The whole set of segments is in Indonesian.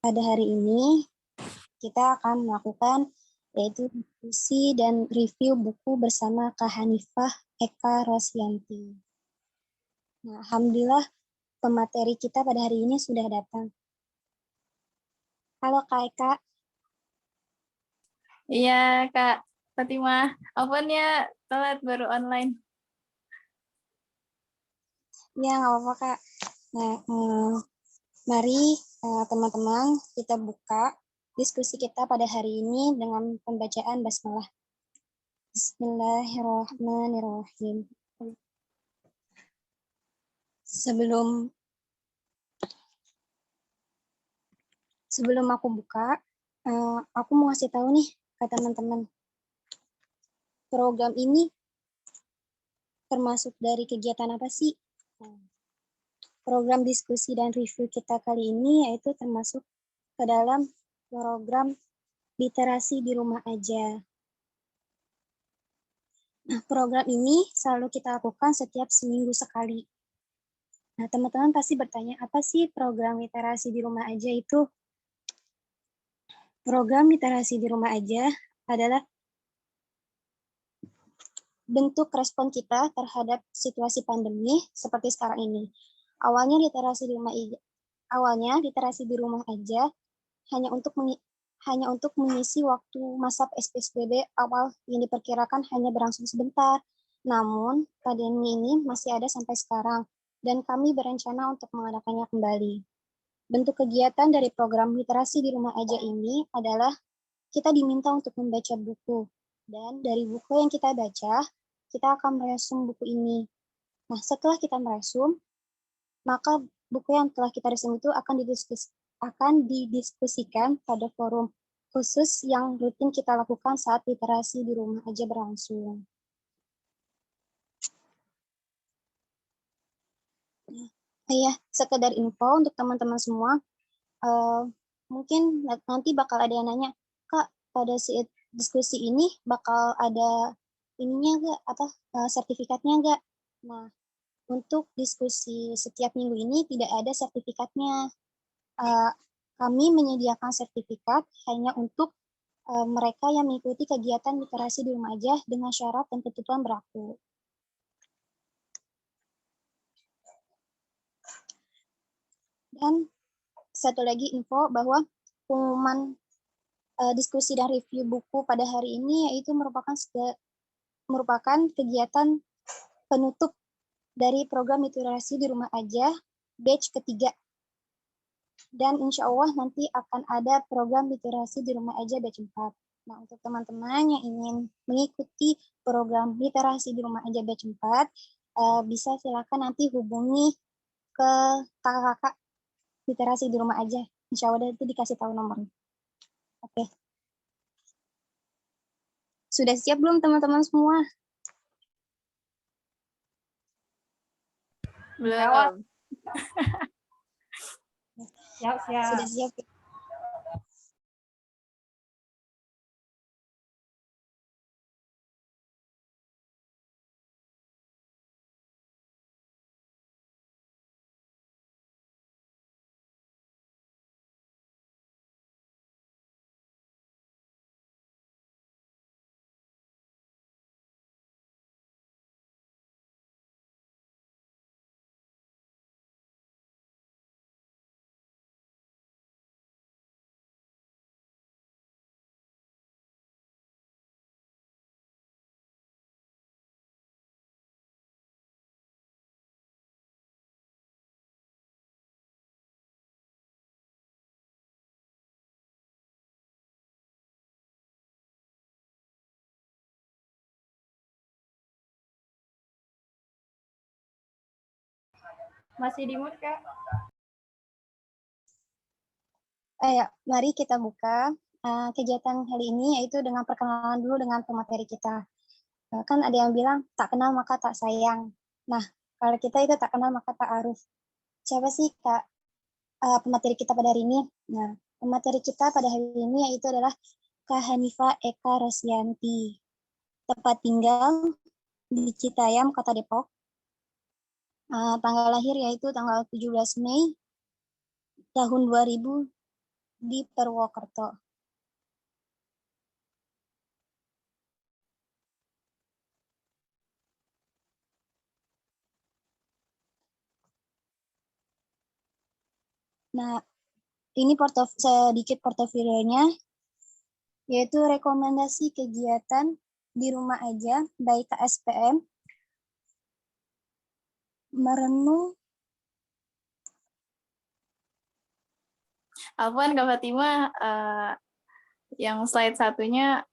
Pada hari ini kita akan melakukan yaitu diskusi dan review buku bersama Kak Hanifah Eka Rosyanti. Nah, alhamdulillah pemateri kita pada hari ini sudah datang. Halo Kak Eka. Iya Kak Fatimah, ampun ya telat baru online. Ya, nggak apa-apa Kak. Nah, mari teman-teman kita buka diskusi kita pada hari ini dengan pembacaan basmalah. Bismillahirrahmanirrahim. Sebelum aku buka, aku mau kasih tahu nih ke teman-teman. Program ini termasuk dari kegiatan apa sih? Program diskusi dan review kita kali ini yaitu termasuk ke dalam program literasi di rumah aja. Nah, program ini selalu kita lakukan setiap seminggu sekali. Nah, teman-teman pasti bertanya, apa sih program literasi di rumah aja itu? Program literasi di rumah aja adalah bentuk respon kita terhadap situasi pandemi seperti sekarang ini. Awalnya literasi di rumah aja hanya untuk mengisi waktu masa PSBB awal yang diperkirakan hanya berlangsung sebentar. Namun, pandemi ini masih ada sampai sekarang, dan kami berencana untuk mengadakannya kembali. Bentuk kegiatan dari program literasi di rumah aja ini adalah kita diminta untuk membaca buku, dan dari buku yang kita baca, kita akan meresum buku ini. Nah, setelah kita meresum, maka buku yang telah kita resum itu akan didiskusikan pada forum khusus yang rutin kita lakukan saat literasi di rumah aja berlangsung. Ya, sekedar info untuk teman-teman semua, mungkin nanti bakal ada yang nanya, Kak, pada saat diskusi ini bakal ada ininya nggak, sertifikatnya nggak? Nah, untuk diskusi setiap minggu ini tidak ada sertifikatnya. Kami menyediakan sertifikat hanya untuk mereka yang mengikuti kegiatan literasi di rumah aja dengan syarat dan ketentuan berlaku. Dan satu lagi info bahwa pengumuman diskusi dan review buku pada hari ini yaitu merupakan kegiatan penutup dari program literasi di rumah aja batch ketiga. Dan insya Allah nanti akan ada program literasi di rumah aja batch 4. Nah, untuk teman-teman yang ingin mengikuti program literasi di rumah aja batch 4, bisa silakan nanti hubungi ke kakak-kakak literasi di rumah aja. Insya Allah itu dikasih tahu nomornya. Oke. Sudah siap belum teman-teman semua? Belum. Siap. Sudah siap. Masih di mute, Kak? Mari kita buka kegiatan kali ini, yaitu dengan perkenalan dulu dengan pemateri kita. Kan ada yang bilang, tak kenal maka tak sayang. Nah, kalau kita itu tak kenal maka tak aruf. Siapa sih Kak pemateri kita pada hari ini? Nah, pemateri kita pada hari ini yaitu adalah Kak Hanifah Eka Rosyanti. Tempat tinggal di Citayam, Kota Depok. Tanggal lahir yaitu tanggal 17 Mei tahun 2000 di Purwokerto. Nah, ini sedikit portofolionya, yaitu rekomendasi kegiatan di rumah aja, baik KSPM, merenung. Afwan, Kak Fatima, yang slide satunya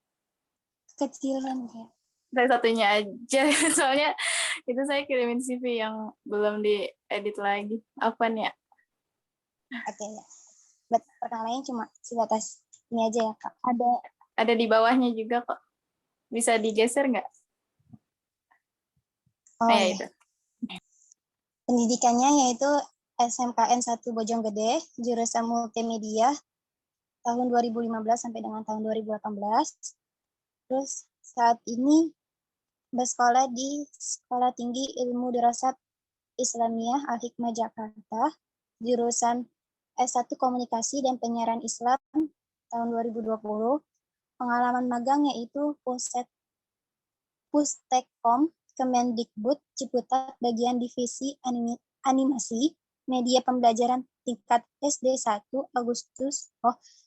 Kecilan kayak. slide satunya aja, soalnya itu saya kirimin CV yang belum diedit lagi. Afwan ya. Oke ya. Perkenalannya cuma sebatas ini aja ya Kak. Ada di bawahnya juga kok. Bisa digeser nggak? Oh ya iya. itu. Pendidikannya yaitu SMKN 1 Bojonggede, jurusan multimedia tahun 2015 sampai dengan tahun 2018. Terus saat ini bersekolah di Sekolah Tinggi Ilmu Dirasat Islamiyah Al-Hikmah Jakarta, jurusan S1 Komunikasi dan Penyiaran Islam tahun 2020. Pengalaman magang yaitu Pustekkom Kemendikbud Ciputat bagian divisi animasi media pembelajaran tingkat SD 1 Agustus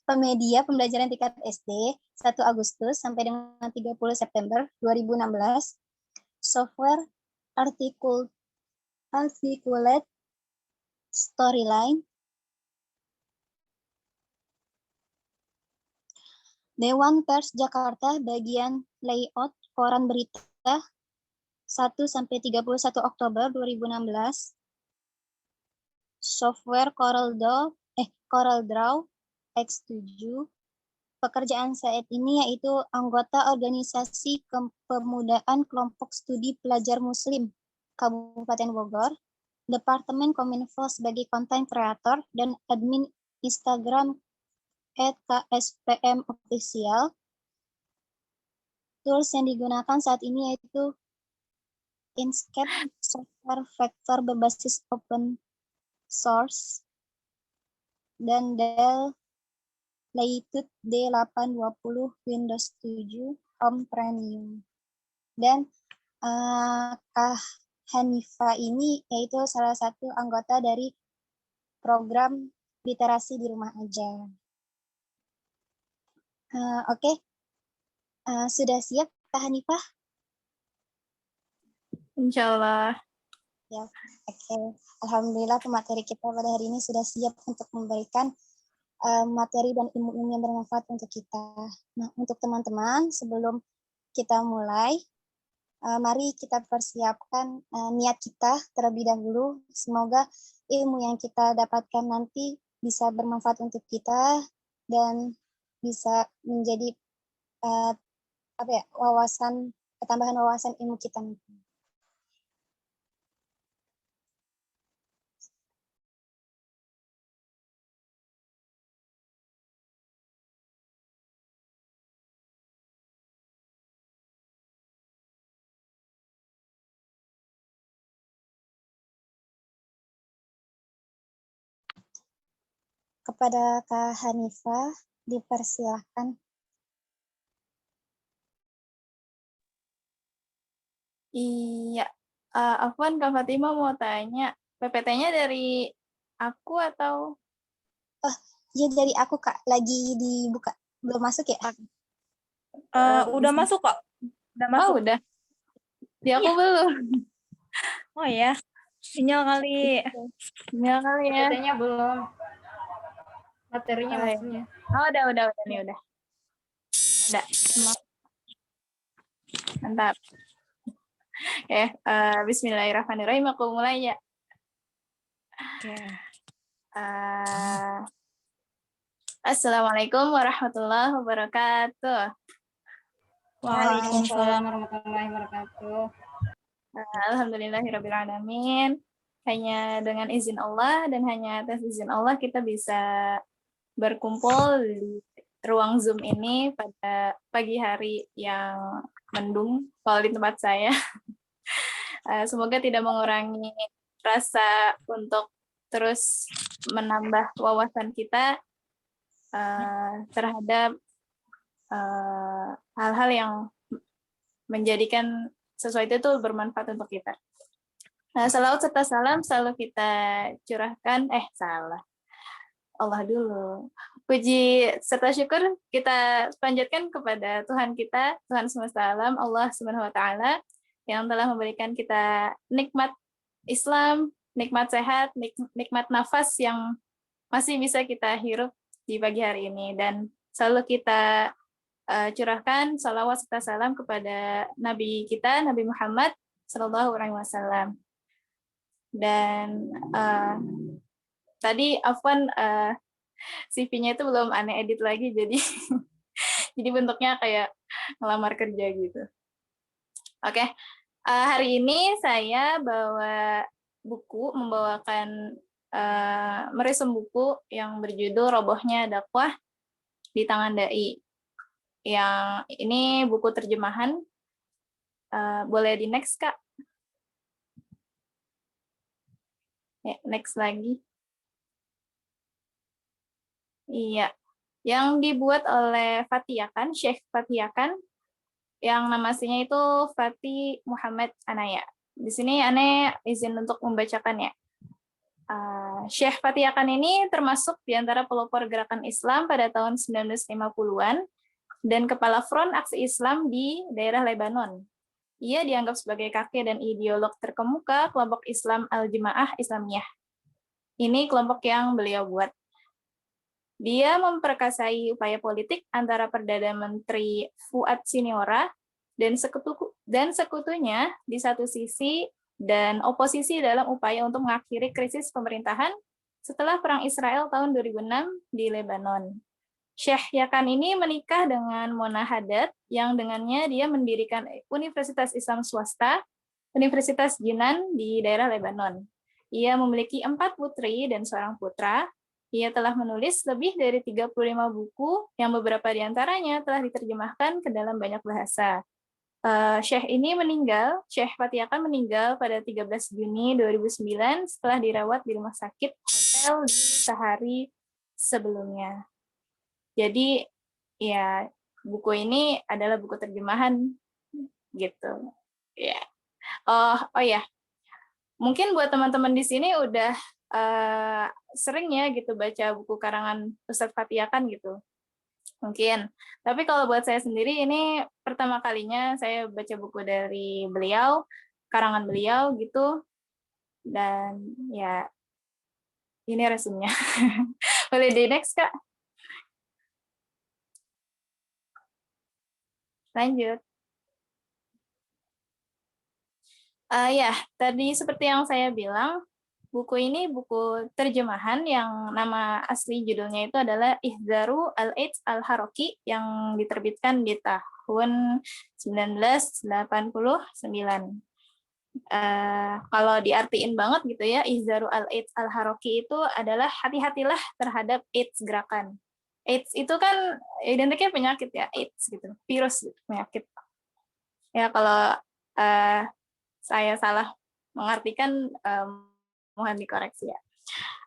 pemedia pembelajaran tingkat SD 1 Agustus sampai dengan 30 September 2016. Software Articulate Storyline. Dewan Pers Jakarta bagian layout koran berita 1 sampai 31 Oktober 2016. Software CorelDRAW X7. Pekerjaan saat ini yaitu anggota organisasi kepemudaan kelompok studi pelajar Muslim Kabupaten Bogor, Departemen Kominfo sebagai content creator dan admin Instagram @kspm official. Tools yang digunakan saat ini yaitu Inkscape, software vektor berbasis open source, dan Dell Latitude D820 Windows 7 Home Premium. Dan Kak Hanifa ini yaitu salah satu anggota dari program literasi di rumah aja. Oke. Sudah siap Kak Hanifah? Insya Allah. Ya, oke. Alhamdulillah pemateri kita pada hari ini sudah siap untuk memberikan materi dan ilmu-ilmu yang bermanfaat untuk kita. Nah, untuk teman-teman, sebelum kita mulai, mari kita persiapkan niat kita terlebih dahulu. Semoga ilmu yang kita dapatkan nanti bisa bermanfaat untuk kita dan bisa menjadi tambahan wawasan ilmu kita nanti. Kepada Kak Hanifah, dipersilahkan. Iya. Afwan, Kak Fatima mau tanya, PPT-nya dari aku atau? Ya dari aku Kak, lagi dibuka. Belum masuk ya? Udah masuk kok. Udah masuk. Oh, udah. Di aku belum. Oh ya, sinyal kali. Sinyal kali ya. PPT-nya belum. Materinya Oh, maksudnya. Oh, udah nih, udah. Udah. Mantap. Oke, bismillahirrahmanirrahim. Aku mulai ya. Oke. Assalamualaikum warahmatullahi wabarakatuh. Waalaikumsalam warahmatullahi wabarakatuh. Alhamdulillahirrabbilalamin. Hanya dengan izin Allah dan hanya atas izin Allah kita bisa berkumpul di ruang Zoom ini pada pagi hari yang mendung kalau di tempat saya. Semoga tidak mengurangi rasa untuk terus menambah wawasan kita terhadap hal-hal yang menjadikan sesuatu itu bermanfaat untuk kita. Nah, salawat serta salam selalu kita curahkan, Allah dulu. Puji serta syukur kita panjatkan kepada Tuhan kita, Tuhan semesta alam, Allah Subhanahu wa taala yang telah memberikan kita nikmat Islam, nikmat sehat, nikmat nafas yang masih bisa kita hirup di pagi hari ini, dan selalu kita curahkan salawat serta salam kepada Nabi kita, Nabi Muhammad Sallallahu Alaihi Wasallam. Dan tadi Afwan CV-nya itu belum aneh edit lagi, jadi jadi bentuknya kayak ngelamar kerja gitu. Oke, hari ini saya membawakan meresum buku yang berjudul Robohnya Dakwah di Tangan Dai. Yang ini buku terjemahan. Boleh di next, Kak? Ya, next lagi. Iya, yang dibuat oleh Fatiakan, Syekh Fatiakan, yang nama aslinya itu Fatih Muhammad Anaya. Di sini Ane izin untuk membacakannya. Syekh Fatiakan ini termasuk di antara pelopor gerakan Islam pada tahun 1950-an dan kepala front aksi Islam di daerah Lebanon. Ia dianggap sebagai kakek dan ideolog terkemuka kelompok Islam Al-Jemaah Islamiyah. Ini kelompok yang beliau buat. Dia memperkasai upaya politik antara Perdana Menteri Fuad Siniora dan sekutunya di satu sisi dan oposisi dalam upaya untuk mengakhiri krisis pemerintahan setelah Perang Israel tahun 2006 di Lebanon. Syekh Yakan ini menikah dengan Mona Haddad yang dengannya dia mendirikan Universitas Islam Swasta, Universitas Jinan di daerah Lebanon. Ia memiliki 4 putri dan seorang putra. Ia telah menulis lebih dari 35 buku yang beberapa di antaranya telah diterjemahkan ke dalam banyak bahasa. Syekh Fatiakan meninggal pada 13 Juni 2009 setelah dirawat di rumah sakit hotel di sehari sebelumnya. Jadi ya buku ini adalah buku terjemahan gitu. Ya. Oh ya. Mungkin buat teman-teman di sini udah sering ya gitu baca buku karangan Ustadz Fatiakan gitu. Mungkin. Tapi kalau buat saya sendiri ini pertama kalinya saya baca buku dari beliau, karangan beliau gitu. Dan ya ini resumnya. Boleh di next, Kak? Lanjut. Ya, tadi seperti yang saya bilang, buku ini buku terjemahan yang nama asli judulnya itu adalah Ihzaru al-AIDS al-Haroki yang diterbitkan di tahun 1989. Kalau diartiin banget gitu ya, Ihzaru al-AIDS al-Haroki itu adalah hati-hatilah terhadap AIDS gerakan. AIDS itu kan identiknya penyakit ya, AIDS gitu, virus gitu, penyakit. Ya kalau saya salah mengartikan, mohon dikoreksi ya.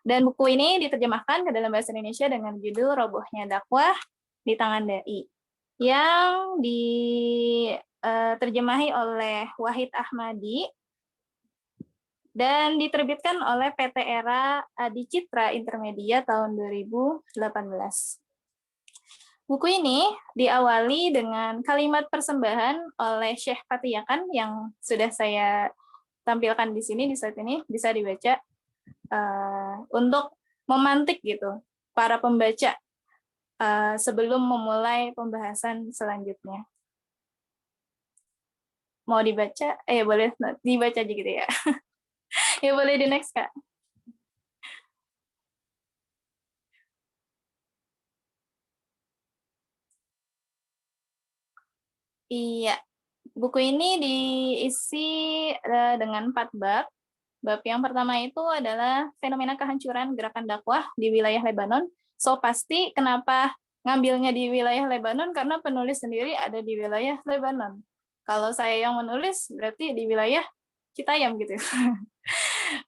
Dan buku ini diterjemahkan ke dalam bahasa Indonesia dengan judul Robohnya Dakwah di Tangan Dai, yang diterjemahi oleh Wahid Ahmadi dan diterbitkan oleh PT Era Adi Citra Intermedia tahun 2018. Buku ini diawali dengan kalimat persembahan oleh Syekh Fatiakan yang sudah saya tampilkan di sini, di slide ini, bisa dibaca untuk memantik gitu para pembaca sebelum memulai pembahasan selanjutnya. Mau dibaca? Boleh dibaca aja gitu ya. Ya boleh di next, Kak. Iya, buku ini diisi dengan 4 bab. Bab yang pertama itu adalah fenomena kehancuran gerakan dakwah di wilayah Lebanon. So pasti kenapa ngambilnya di wilayah Lebanon, karena penulis sendiri ada di wilayah Lebanon. Kalau saya yang menulis berarti di wilayah Citayam gitu.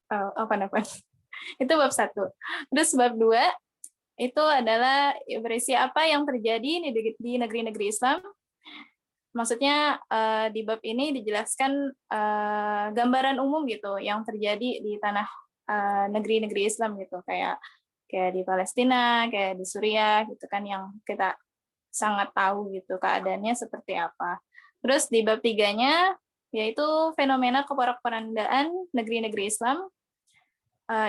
Apa? Itu bab 1. Terus bab 2 itu adalah berisi apa yang terjadi di negeri-negeri Islam. Maksudnya di bab ini dijelaskan gambaran umum gitu yang terjadi di tanah negeri-negeri Islam gitu, kayak di Palestina, kayak di Suriah gitu kan, yang kita sangat tahu gitu keadaannya seperti apa. Terus di bab 3-nya yaitu fenomena keporak-porandaan negeri-negeri Islam,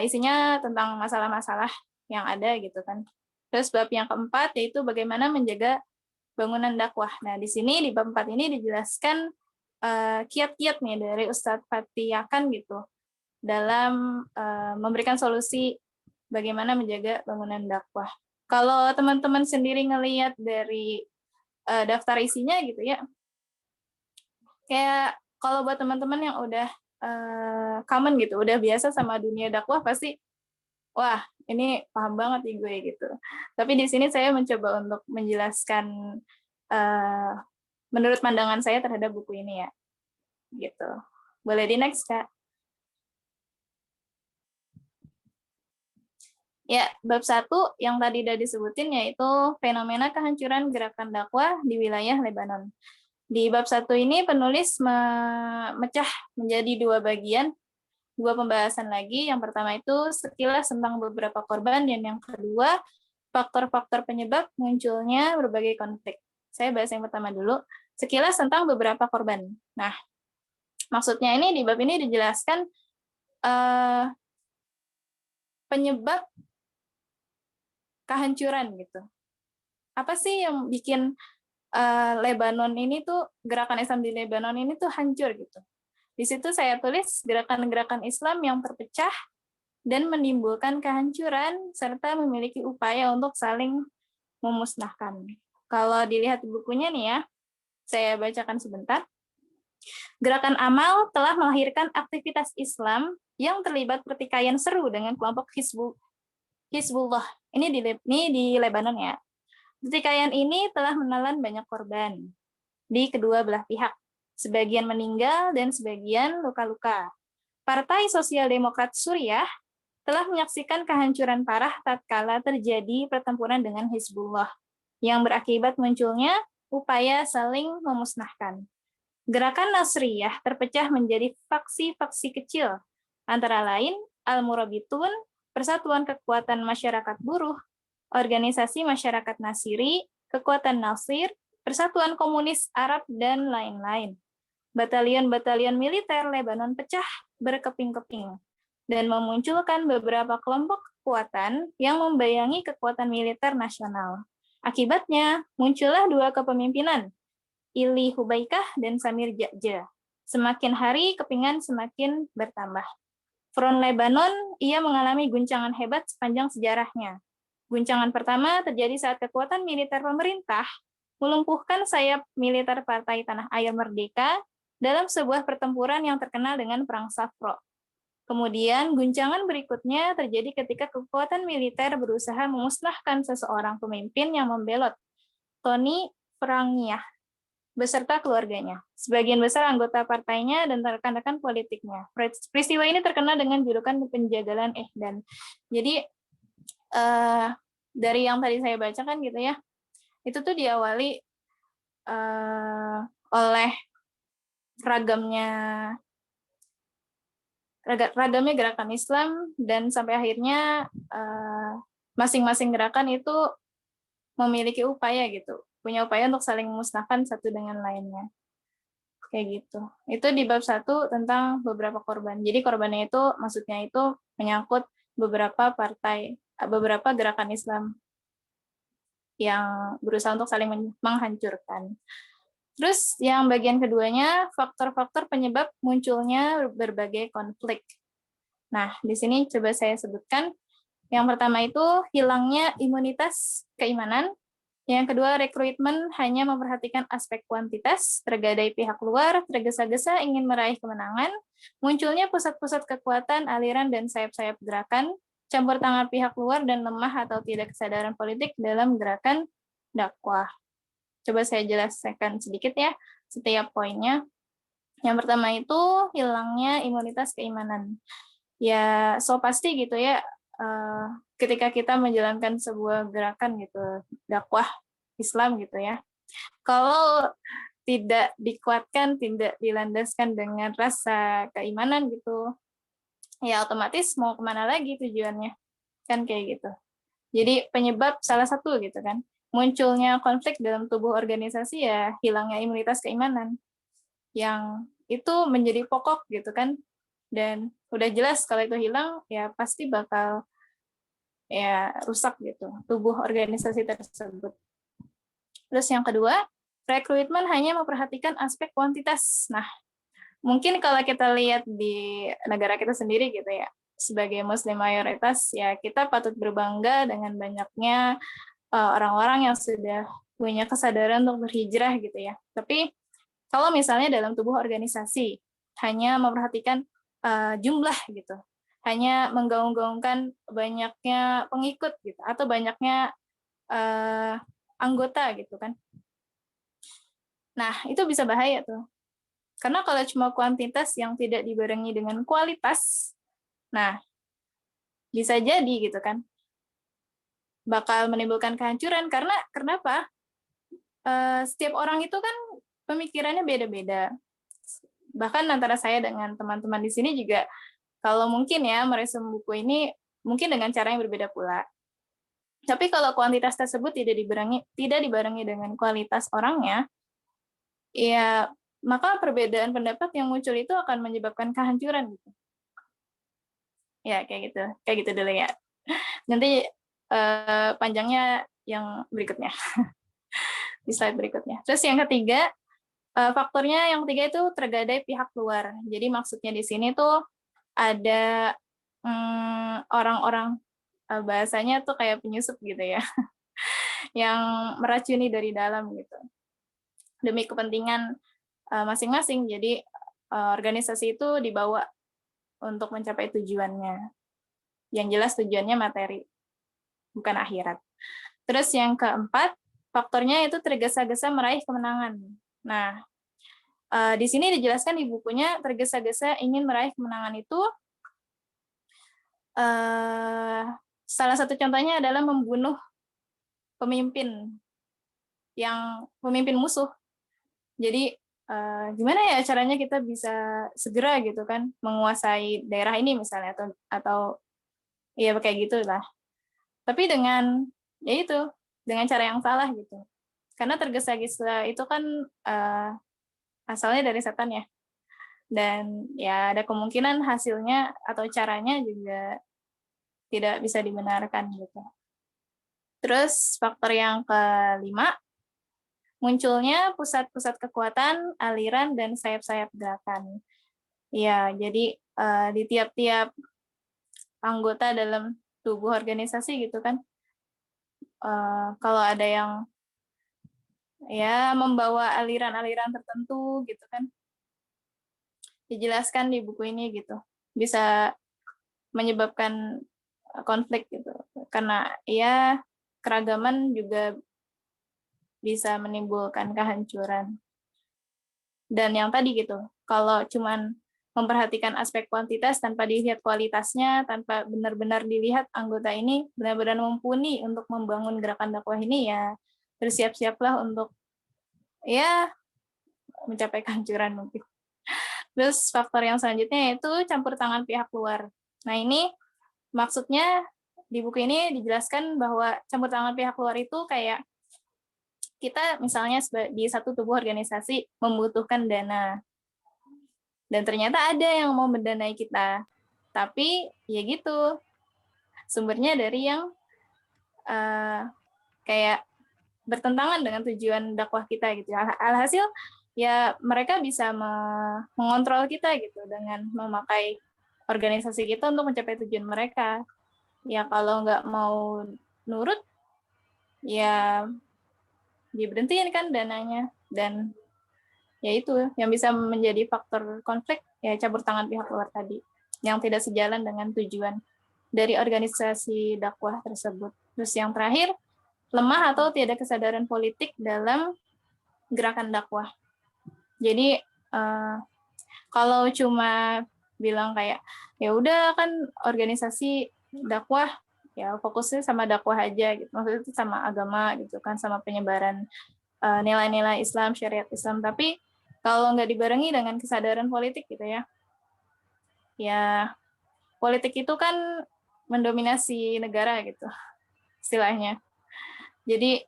isinya tentang masalah-masalah yang ada gitu kan. Terus bab yang keempat yaitu bagaimana menjaga bangunan dakwah. Nah, di sini di bab 4 ini dijelaskan kiat-kiat nih dari Ustadz Fatih Yakan gitu dalam memberikan solusi bagaimana menjaga bangunan dakwah. Kalau teman-teman sendiri ngelihat dari daftar isinya gitu ya, kayak kalau buat teman-teman yang udah common gitu, udah biasa sama dunia dakwah, pasti wah ini paham banget nih gue gitu. Tapi di sini saya mencoba untuk menjelaskan menurut pandangan saya terhadap buku ini ya, gitu. Boleh di next, Kak? Ya, bab 1 yang tadi udah disebutin yaitu fenomena kehancuran gerakan dakwah di wilayah Lebanon. Di bab 1 ini penulis memecah menjadi 2 bagian, 2 pembahasan lagi. Yang pertama itu sekilas tentang beberapa korban, dan yang kedua faktor-faktor penyebab munculnya berbagai konflik. Saya bahas yang pertama dulu, sekilas tentang beberapa korban. Nah, maksudnya ini di bab ini dijelaskan penyebab kehancuran gitu. Apa sih yang bikin Lebanon ini tuh, gerakan Islam di Lebanon ini tuh hancur gitu. Di situ saya tulis gerakan-gerakan Islam yang terpecah dan menimbulkan kehancuran serta memiliki upaya untuk saling memusnahkan. Kalau dilihat di bukunya nih ya, saya bacakan sebentar. Gerakan Amal telah melahirkan aktivitas Islam yang terlibat pertikaian seru dengan kelompok Hizbullah. Ini di Lebanon ya. Pertikaian ini telah menelan banyak korban di kedua belah pihak. Sebagian meninggal dan sebagian luka-luka. Partai Sosial Demokrat Suriah telah menyaksikan kehancuran parah tatkala terjadi pertempuran dengan Hizbullah yang berakibat munculnya upaya saling memusnahkan. Gerakan Nasriyah terpecah menjadi faksi-faksi kecil, antara lain Al-Murabitun, Persatuan Kekuatan Masyarakat Buruh, Organisasi Masyarakat Nasiri, Kekuatan Nasir, Persatuan Komunis Arab, dan lain-lain. Batalion-batalion militer Lebanon pecah berkeping-keping dan memunculkan beberapa kelompok kekuatan yang membayangi kekuatan militer nasional. Akibatnya, muncullah 2 kepemimpinan, Ili Hubaikah dan Samir Ja'ja. Semakin hari, kepingan semakin bertambah. Front Lebanon, ia mengalami guncangan hebat sepanjang sejarahnya. Guncangan pertama terjadi saat kekuatan militer pemerintah melumpuhkan sayap militer Partai Tanah Air Merdeka dalam sebuah pertempuran yang terkenal dengan Perang Safro. Kemudian, guncangan berikutnya terjadi ketika kekuatan militer berusaha memusnahkan seseorang pemimpin yang membelot, Tony Frangiah, beserta keluarganya, sebagian besar anggota partainya dan rekan-rekan politiknya. Peristiwa ini terkenal dengan julukan penjagalan Ehdan. Jadi, dari yang tadi saya bacakan gitu ya, itu tuh diawali oleh ragamnya gerakan Islam, dan sampai akhirnya masing-masing gerakan itu memiliki upaya gitu, punya upaya untuk saling memusnahkan satu dengan lainnya. Kayak gitu. Itu di bab 1 tentang beberapa korban. Jadi korbannya itu maksudnya itu menyangkut beberapa gerakan Islam yang berusaha untuk saling menghancurkan. Terus yang bagian keduanya, faktor-faktor penyebab munculnya berbagai konflik. Nah, di sini coba saya sebutkan. Yang pertama itu hilangnya imunitas keimanan. Yang kedua, rekrutmen hanya memperhatikan aspek kuantitas, tergadai pihak luar, tergesa-gesa ingin meraih kemenangan, munculnya pusat-pusat kekuatan, aliran, dan sayap-sayap gerakan, campur tangan pihak luar, dan lemah atau tidak kesadaran politik dalam gerakan dakwah. Coba saya jelaskan sedikit ya, setiap poinnya. Yang pertama itu hilangnya imunitas keimanan. Ya, so pasti gitu ya, ketika kita menjalankan sebuah gerakan gitu, dakwah Islam gitu ya. Kalau tidak dikuatkan, tidak dilandaskan dengan rasa keimanan gitu, ya otomatis mau kemana lagi tujuannya, kan kayak gitu. Jadi penyebab salah satu gitu kan, munculnya konflik dalam tubuh organisasi ya hilangnya imunitas keimanan, yang itu menjadi pokok gitu kan, dan udah jelas kalau itu hilang ya pasti bakal ya rusak gitu tubuh organisasi tersebut. Terus yang kedua, rekrutmen hanya memperhatikan aspek kuantitas. Nah, mungkin kalau kita lihat di negara kita sendiri gitu ya, sebagai muslim mayoritas ya kita patut berbangga dengan banyaknya orang-orang yang sudah punya kesadaran untuk berhijrah gitu ya. Tapi kalau misalnya dalam tubuh organisasi hanya memperhatikan jumlah gitu, hanya menggaung-gaungkan banyaknya pengikut gitu atau banyaknya anggota gitu kan. Nah, itu bisa bahaya tuh. Karena kalau cuma kuantitas yang tidak dibarengi dengan kualitas, nah, bisa jadi gitu kan, bakal menimbulkan kehancuran. Karena kenapa? Setiap orang itu kan pemikirannya beda-beda. Bahkan antara saya dengan teman-teman di sini juga, kalau mungkin ya meresum buku ini, mungkin dengan cara yang berbeda pula. Tapi kalau kuantitas tersebut tidak dibarengi dengan kualitas orangnya, ya maka perbedaan pendapat yang muncul itu akan menyebabkan kehancuran gitu. Ya kayak gitu dulu ya. Nanti panjangnya yang berikutnya di slide berikutnya. Terus yang ketiga, faktornya yang ketiga itu tergadai pihak luar. Jadi maksudnya di sini tuh ada orang-orang bahasanya tuh kayak penyusup gitu ya, yang meracuni dari dalam gitu demi kepentingan masing-masing. Jadi organisasi itu dibawa untuk mencapai tujuannya. Yang jelas tujuannya materi, bukan akhirat. Terus yang keempat, faktornya itu tergesa-gesa meraih kemenangan. Nah, di sini dijelaskan di bukunya tergesa-gesa ingin meraih kemenangan itu salah satu contohnya adalah membunuh pemimpin musuh. Jadi gimana ya caranya kita bisa segera gitu kan menguasai daerah ini misalnya atau ya kayak gitulah. Tapi ya itu dengan cara yang salah gitu. Karena tergesa-gesa itu kan asalnya dari setan ya. Dan ya ada kemungkinan hasilnya atau caranya juga tidak bisa dibenarkan gitu. Terus faktor yang kelima, munculnya pusat-pusat kekuatan, aliran, dan sayap-sayap gerakan. Ya, jadi di tiap-tiap anggota dalam tubuh organisasi gitu kan, kalau ada yang ya membawa aliran-aliran tertentu gitu kan, dijelaskan di buku ini gitu, bisa menyebabkan konflik gitu, karena ya keragaman juga bisa menimbulkan kehancuran. Dan yang tadi gitu, kalau cuman memperhatikan aspek kuantitas tanpa dilihat kualitasnya, tanpa benar-benar dilihat anggota ini benar-benar mumpuni untuk membangun gerakan dakwah ini, ya bersiap-siaplah untuk ya mencapai kehancuran mungkin. Terus faktor yang selanjutnya yaitu campur tangan pihak luar. Nah ini maksudnya di buku ini dijelaskan bahwa campur tangan pihak luar itu kayak kita misalnya di satu tubuh organisasi membutuhkan dana. Dan ternyata ada yang mau mendanai kita. Tapi ya gitu, sumbernya dari yang kayak bertentangan dengan tujuan dakwah kita gitu. Alhasil ya mereka bisa mengontrol kita gitu dengan memakai organisasi kita untuk mencapai tujuan mereka. Ya kalau nggak mau nurut, ya diberhentiin kan dananya. Dan ya itu yang bisa menjadi faktor konflik, ya campur tangan pihak luar tadi yang tidak sejalan dengan tujuan dari organisasi dakwah tersebut. Terus yang terakhir, lemah atau tidak kesadaran politik dalam gerakan dakwah. Jadi kalau cuma bilang kayak ya udah kan organisasi dakwah ya fokusnya sama dakwah aja gitu, maksudnya itu sama agama gitu kan, sama penyebaran nilai-nilai Islam, syariat Islam. Tapi kalau nggak dibarengi dengan kesadaran politik gitu ya politik itu kan mendominasi negara gitu istilahnya. Jadi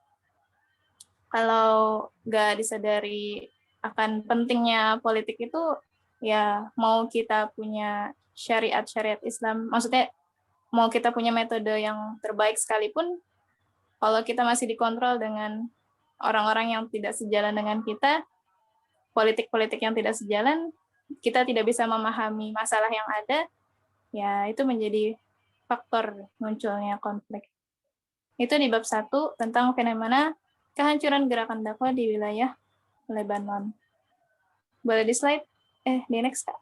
kalau nggak disadari akan pentingnya politik itu, ya mau kita punya syariat Islam, maksudnya mau kita punya metode yang terbaik sekalipun, kalau kita masih dikontrol dengan orang-orang yang tidak sejalan dengan kita, politik-politik yang tidak sejalan, kita tidak bisa memahami masalah yang ada, ya itu menjadi faktor munculnya konflik. Itu di bab 1 tentang fenomena kehancuran gerakan dakwah di wilayah Lebanon. Boleh di slide? Di next, Kak.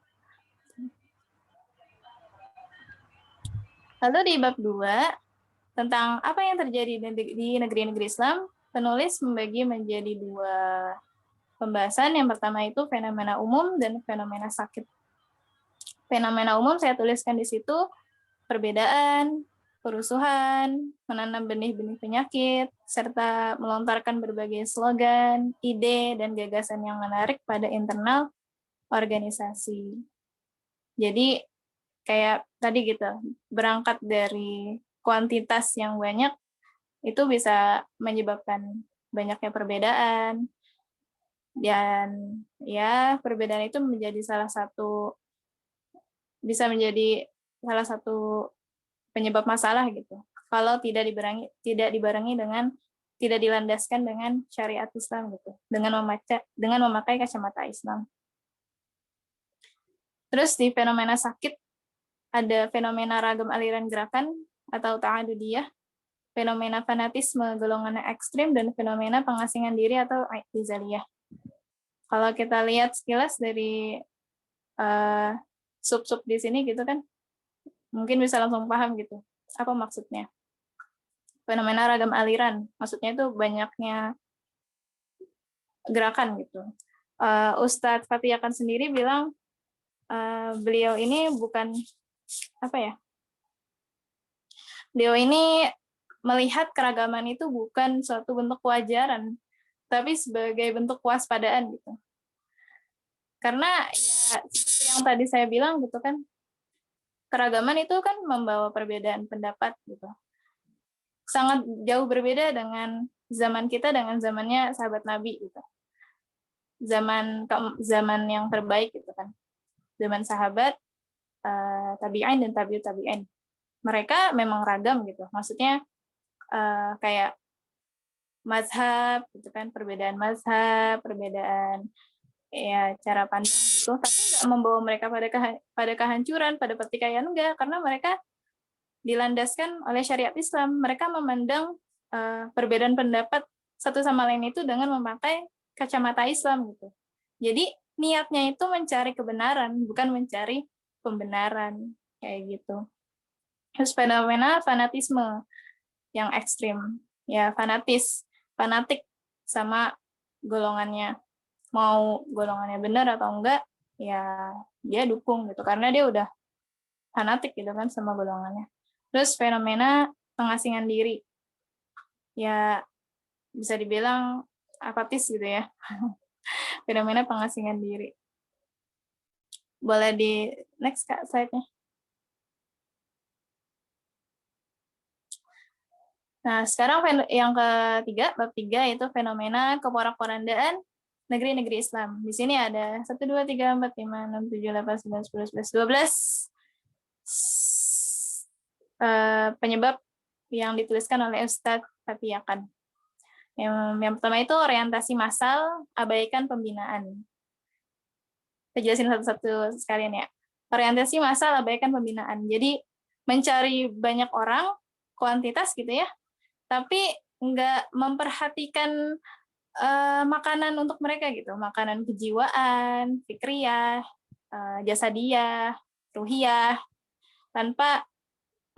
Lalu di bab 2, tentang apa yang terjadi di negeri-negeri Islam, penulis membagi menjadi 2 pembahasan. Yang pertama itu fenomena umum dan fenomena sakit. Fenomena umum saya tuliskan di situ, perbedaan, kerusuhan, menanam benih-benih penyakit, serta melontarkan berbagai slogan, ide, dan gagasan yang menarik pada internal organisasi. Jadi kayak tadi gitu, berangkat dari kuantitas yang banyak, itu bisa menyebabkan banyaknya perbedaan, dan ya perbedaan itu bisa menjadi salah satu penyebab masalah gitu. Kalau tidak dibarengi dengan, tidak dilandaskan dengan syariat Islam gitu, dengan memakai kacamata Islam. Terus di fenomena sakit ada fenomena ragam aliran gerakan atau ta'adudiyah, fenomena fanatisme golongan ekstrim, dan fenomena pengasingan diri atau i'tizaliyah. Kalau kita lihat sekilas dari sub-sub di sini gitu kan, mungkin bisa langsung paham gitu apa maksudnya. Fenomena ragam aliran, maksudnya itu banyaknya gerakan gitu. Ustadz Fatih Akan sendiri bilang beliau ini bukan beliau ini melihat keragaman itu bukan suatu bentuk kewajaran, tapi sebagai bentuk kewaspadaan gitu. Karena ya seperti yang tadi saya bilang gitu kan, keragaman itu kan membawa perbedaan pendapat gitu. Sangat jauh berbeda dengan zaman kita dengan zamannya sahabat Nabi gitu. Zaman yang terbaik gitu kan. Zaman sahabat, tabi'in dan tabi'ut tabi'in. Mereka memang ragam gitu. Maksudnya kayak mazhab gitu kan, perbedaan mazhab, perbedaan ya cara pandang gitu, tapi nggak membawa mereka pada kehancuran, pada pertikaian, enggak, karena mereka dilandaskan oleh syariat Islam. Mereka memandang perbedaan pendapat satu sama lain itu dengan memakai kacamata Islam gitu. Jadi niatnya itu mencari kebenaran, bukan mencari pembenaran kayak gitu. Terus fenomena fanatisme yang ekstrim, ya fanatik sama golongannya. Mau golongannya benar atau enggak, ya dia dukung gitu, karena dia udah fanatik gitu kan sama golongannya. Terus fenomena pengasingan diri, ya bisa dibilang apatis gitu ya. Fenomena pengasingan diri. Boleh di next, Kak, slide-nya. Nah, sekarang yang ketiga, bab 3, itu fenomena keporak-porandaan negeri-negeri Islam. Di sini ada 1, 2, 3, 4, 5, 6, 7, 8, 9, 10, 11, 12 penyebab yang dituliskan oleh Ustadz Fatih Akan. Yang pertama itu orientasi massal, abaikan pembinaan. Kita jelasin satu-satu sekalian ya. Orientasi massal, abaikan pembinaan. Jadi mencari banyak orang, kuantitas gitu ya, tapi nggak memperhatikan makanan untuk mereka gitu, makanan kejiwaan, fikriyah, jasadiyah, ruhiyah, tanpa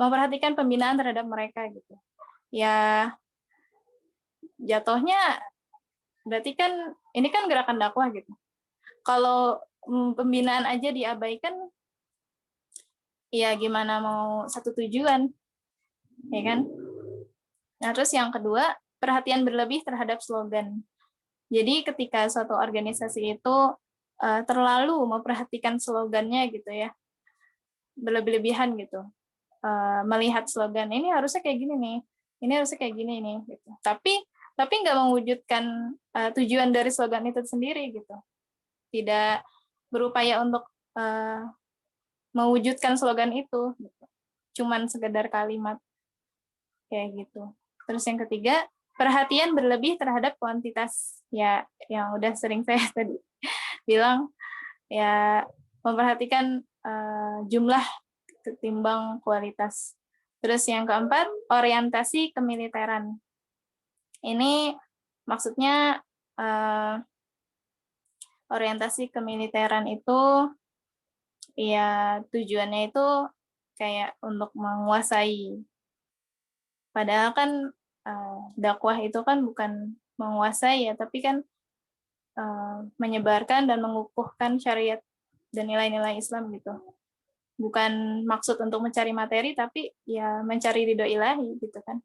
memperhatikan pembinaan terhadap mereka gitu. Ya jatuhnya berarti kan ini kan gerakan dakwah gitu. Kalau pembinaan aja diabaikan, ya gimana mau satu tujuan ya kan? Nah, terus yang kedua, perhatian berlebih terhadap slogan. Jadi ketika suatu organisasi itu terlalu memperhatikan slogannya gitu ya, berlebih-lebihan gitu, melihat slogan ini harusnya kayak gini nih, ini harusnya kayak gini nih, gitu. Tapi nggak mewujudkan tujuan dari slogan itu sendiri gitu, tidak berupaya untuk mewujudkan slogan itu, gitu. Cuman sekedar kalimat kayak gitu. Terus yang ketiga, perhatian berlebih terhadap kuantitas, ya yang udah sering saya tadi bilang, ya memperhatikan jumlah ketimbang kualitas. Terus yang keempat, orientasi kemiliteran. Ini maksudnya orientasi kemiliteran itu ya tujuannya itu kayak untuk menguasai. Padahal kan dakwah itu kan bukan menguasai ya, tapi kan menyebarkan dan mengukuhkan syariat dan nilai-nilai Islam gitu. Bukan maksud untuk mencari materi, tapi ya mencari ridho ilahi gitu kan.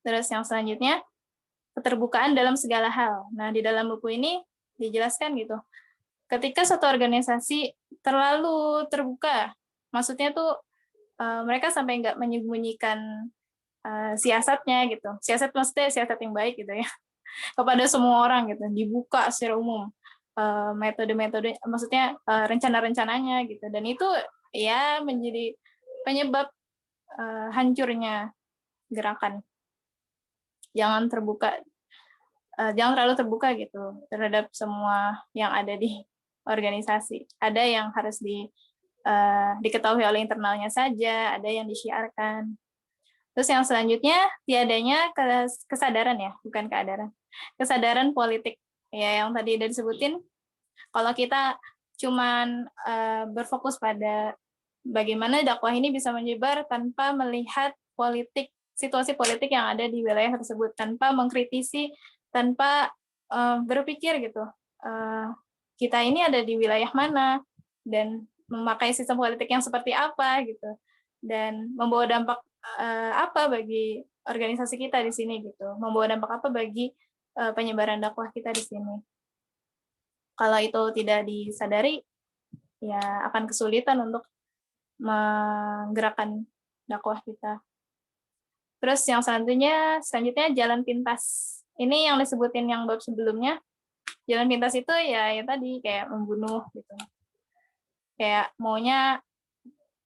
Terus yang selanjutnya, keterbukaan dalam segala hal. Nah, di dalam buku ini dijelaskan gitu. Ketika suatu organisasi terlalu terbuka, maksudnya tuh mereka sampai nggak menyembunyikan siasatnya gitu. Siasat maksudnya siasat yang baik gitu ya. Kepada semua orang gitu, dibuka secara umum metode-metode, maksudnya rencana-rencananya gitu, dan itu ya menjadi penyebab hancurnya gerakan. Jangan terlalu terbuka gitu terhadap semua yang ada di organisasi. Ada yang harus diketahui oleh internalnya saja, ada yang disiarkan. Terus yang selanjutnya, tiadanya kesadaran ya, bukan keadaran. Kesadaran politik. Ya, yang tadi udah disebutin, kalau kita cuman berfokus pada bagaimana dakwah ini bisa menyebar tanpa melihat situasi politik yang ada di wilayah tersebut, tanpa mengkritisi, tanpa berpikir gitu, kita ini ada di wilayah mana, dan memakai sistem politik yang seperti apa gitu, dan membawa dampak apa bagi organisasi kita di sini gitu, membawa dampak apa bagi penyebaran dakwah kita di sini. Kalau itu tidak disadari, ya akan kesulitan untuk menggerakkan dakwah kita. Terus yang selanjutnya jalan pintas. Ini yang disebutin yang bab sebelumnya. Jalan pintas itu ya tadi kayak membunuh gitu. Kayak maunya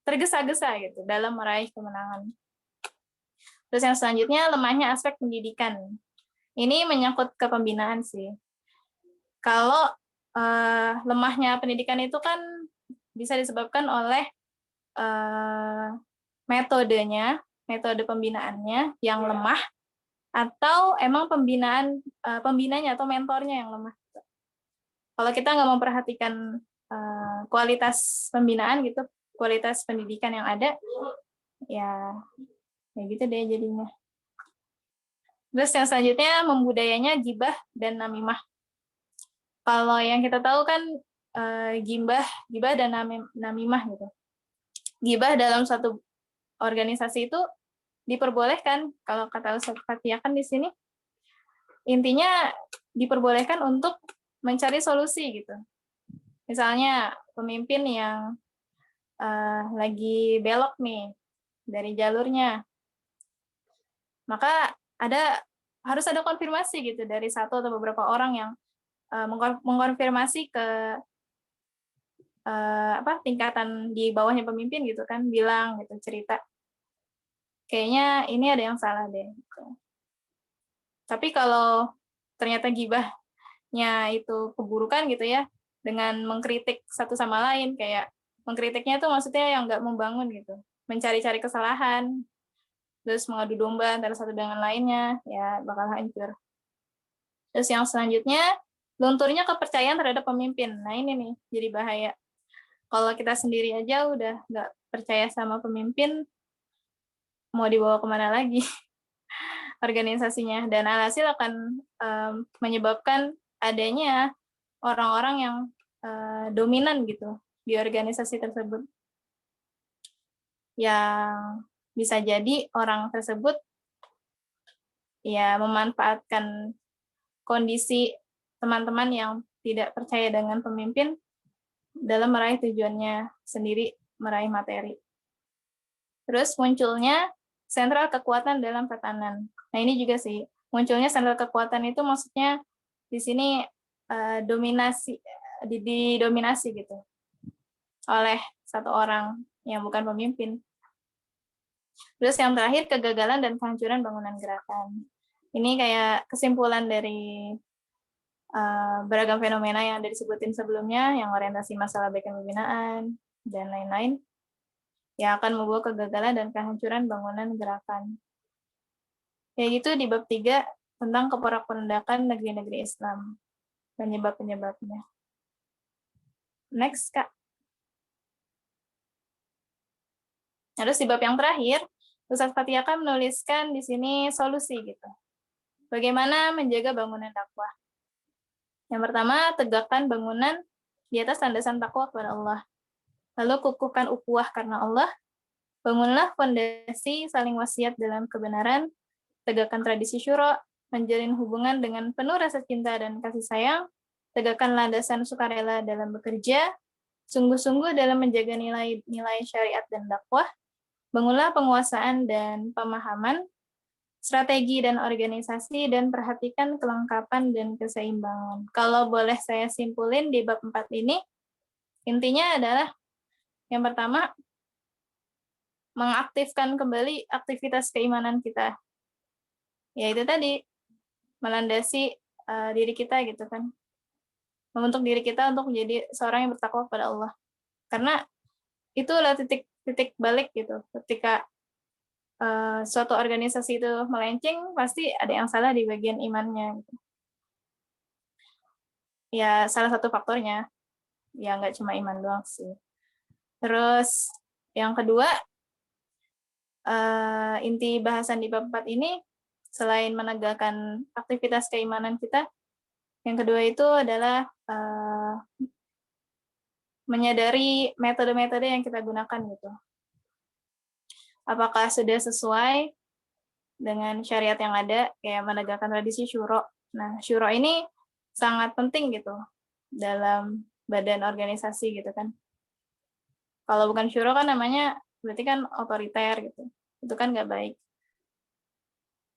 tergesa-gesa gitu dalam meraih kemenangan. Terus yang selanjutnya lemahnya aspek pendidikan. Ini menyangkut ke pembinaan sih. Kalau lemahnya pendidikan itu kan bisa disebabkan oleh metode pembinaannya yang lemah, atau emang pembinanya atau mentornya yang lemah. Kalau kita nggak memperhatikan kualitas pembinaan gitu, kualitas pendidikan yang ada, ya gitu deh jadinya. Terus yang selanjutnya membudayanya gibah dan namimah. Kalau yang kita tahu kan gibah dan namimah gitu. Gibah dalam satu organisasi itu diperbolehkan, kalau kata Ustaz Fatia kan di sini intinya diperbolehkan untuk mencari solusi gitu. Misalnya pemimpin yang lagi belok nih dari jalurnya, maka harus ada konfirmasi gitu dari satu atau beberapa orang yang mengkonfirmasi ke tingkatan di bawahnya pemimpin gitu kan, bilang gitu, cerita kayaknya ini ada yang salah deh gitu. Tapi kalau ternyata gibahnya itu keburukan gitu ya, dengan mengkritik satu sama lain, kayak mengkritiknya itu maksudnya yang nggak membangun gitu, mencari-cari kesalahan, terus mengadu domba antara satu dengan lainnya, ya bakal hancur. Terus yang selanjutnya, lunturnya kepercayaan terhadap pemimpin. Nah ini nih, jadi bahaya. Kalau kita sendiri aja udah nggak percaya sama pemimpin, mau dibawa kemana lagi organisasinya. Dan alhasil akan menyebabkan adanya orang-orang yang dominan gitu di organisasi tersebut, yang bisa jadi orang tersebut ya memanfaatkan kondisi teman-teman yang tidak percaya dengan pemimpin dalam meraih tujuannya sendiri, meraih materi. Terus munculnya sentral kekuatan dalam pertahanan. Nah, ini juga sih, munculnya sentral kekuatan itu maksudnya di sini didominasi gitu oleh satu orang yang bukan pemimpin. Terus yang terakhir, kegagalan dan kehancuran bangunan gerakan. Ini kayak kesimpulan dari beragam fenomena yang udah disebutin sebelumnya, yang orientasi masalah baik pembinaan, dan lain-lain, yang akan membawa kegagalan dan kehancuran bangunan gerakan. Kayak gitu di bab 3 tentang keporak-porandakan negeri-negeri Islam, penyebab-penyebabnya. Next, Kak. Terus di bab yang terakhir, Ustadz Fatihaka menuliskan di sini solusi gitu. Bagaimana menjaga bangunan dakwah? Yang pertama, tegakkan bangunan di atas landasan takwa kepada Allah. Lalu kukuhkan ukhuwah karena Allah. Bangunlah fondasi saling wasiat dalam kebenaran. Tegakkan tradisi syura, menjalin hubungan dengan penuh rasa cinta dan kasih sayang. Tegakkan landasan sukarela dalam bekerja. Sungguh-sungguh dalam menjaga nilai-nilai syariat dan dakwah. Bangunlah penguasaan dan pemahaman, strategi dan organisasi, dan perhatikan kelengkapan dan keseimbangan. Kalau boleh saya simpulin di bab 4 ini, intinya adalah yang pertama, mengaktifkan kembali aktivitas keimanan kita. Yaitu tadi, melandasi diri kita gitu kan. Membentuk diri kita untuk menjadi seorang yang bertakwa kepada Allah. Karena itulah titik balik gitu. Ketika suatu organisasi itu melenceng, pasti ada yang salah di bagian imannya. Gitu. Ya, salah satu faktornya. Ya, nggak cuma iman doang sih. Terus, yang kedua, inti bahasan di bab 4 ini, selain menegakkan aktivitas keimanan kita, yang kedua itu adalah menyadari metode-metode yang kita gunakan gitu. Apakah sudah sesuai dengan syariat yang ada, kayak menegakkan tradisi syuro. Nah, syuro ini sangat penting gitu dalam badan organisasi gitu kan. Kalau bukan syuro kan namanya berarti kan otoriter gitu. Itu kan nggak baik.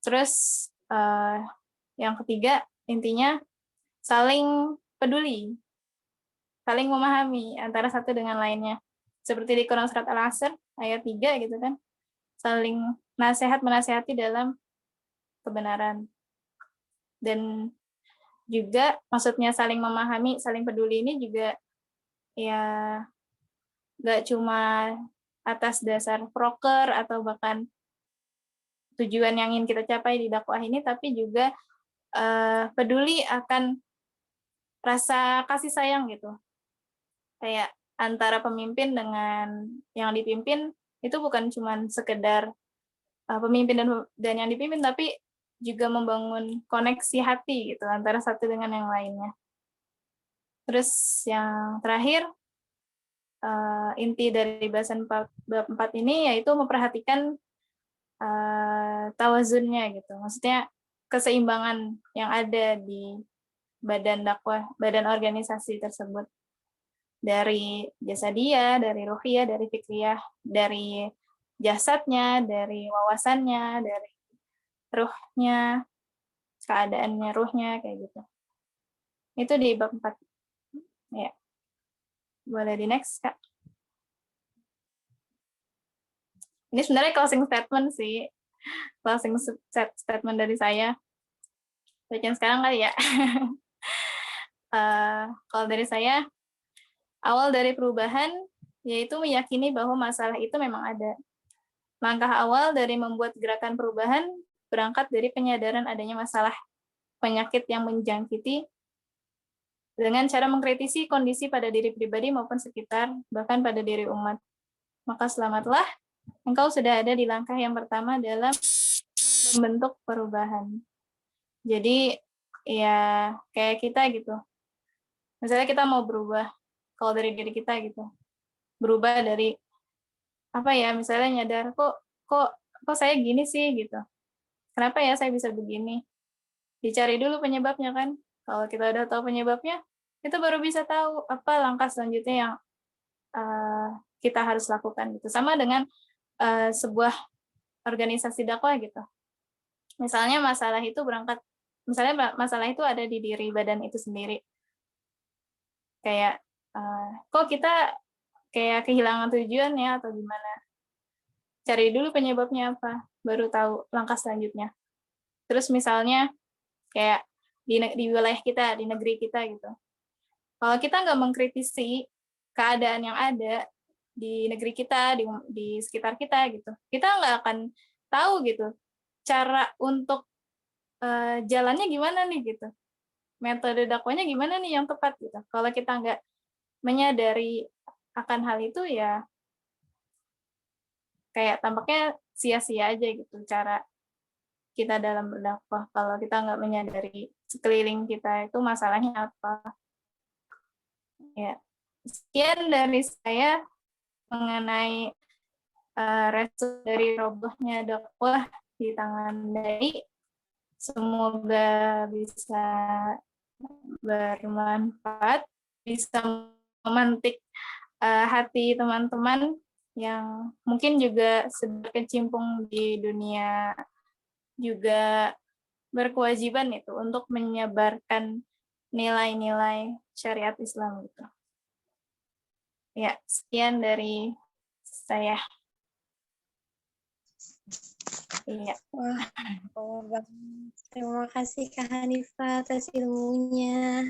Terus yang ketiga intinya saling peduli, saling memahami antara satu dengan lainnya. Seperti di Quran surat Al-Asr ayat 3 gitu kan. Saling menasehati dalam kebenaran. Dan juga maksudnya saling memahami, saling peduli ini juga ya nggak cuma atas dasar proker atau bahkan tujuan yang ingin kita capai di dakwah ini, tapi juga peduli akan rasa kasih sayang gitu. Kayak antara pemimpin dengan yang dipimpin itu bukan cuma sekedar pemimpin dan yang dipimpin, tapi juga membangun koneksi hati gitu antara satu dengan yang lainnya. Terus yang terakhir, inti dari bahasan bab 4 ini yaitu memperhatikan tawazunnya gitu. Maksudnya keseimbangan yang ada di badan dakwah, badan organisasi tersebut. Dari jasadiyah, dari ruhiyah, dari fikriyah, dari jasadnya, dari wawasannya, dari ruhnya, keadaannya ruhnya, kayak gitu. Itu di bab 4. Ya. Boleh di next, Kak. Ini sebenarnya closing statement sih. Closing statement dari saya. Bacain sekarang kali ya. Kalau dari saya, awal dari perubahan yaitu meyakini bahwa masalah itu memang ada. Langkah awal dari membuat gerakan perubahan berangkat dari penyadaran adanya masalah penyakit yang menjangkiti dengan cara mengkritisi kondisi pada diri pribadi maupun sekitar, bahkan pada diri umat. Maka selamatlah, engkau sudah ada di langkah yang pertama dalam membentuk perubahan. Jadi, ya kayak kita gitu. Misalnya kita mau berubah, kalau dari diri kita gitu. Berubah dari, apa ya, misalnya nyadar kok kok saya gini sih gitu. Kenapa ya saya bisa begini? Dicari dulu penyebabnya kan. Kalau kita udah tahu penyebabnya, itu baru bisa tahu apa langkah selanjutnya yang kita harus lakukan gitu. Sama dengan sebuah organisasi dakwah gitu. Misalnya masalah itu ada di diri badan itu sendiri. Kayak kok kita kayak kehilangan tujuan ya atau gimana? Cari dulu penyebabnya apa, baru tahu langkah selanjutnya. Terus misalnya kayak di wilayah kita, di negeri kita gitu. Kalau kita nggak mengkritisi keadaan yang ada di negeri kita, di sekitar kita gitu, kita nggak akan tahu gitu cara untuk jalannya gimana nih gitu, metode dakwahnya gimana nih yang tepat gitu. Kalau kita nggak menyadari akan hal itu ya kayak tampaknya sia-sia aja gitu cara kita dalam berdakwah kalau kita nggak menyadari sekeliling kita itu masalahnya apa. Ya, sekian dari saya mengenai resiko dari robohnya dakwah di tangan Dai. Semoga bisa bermanfaat, bisa memantik hati teman-teman yang mungkin juga sedang kecimpung di dunia juga berkewajiban itu untuk menyebarkan nilai-nilai syariat Islam gitu. Ya, sekian dari saya. Iya. Wah, terima kasih Kak Hanifah atas ilmunya.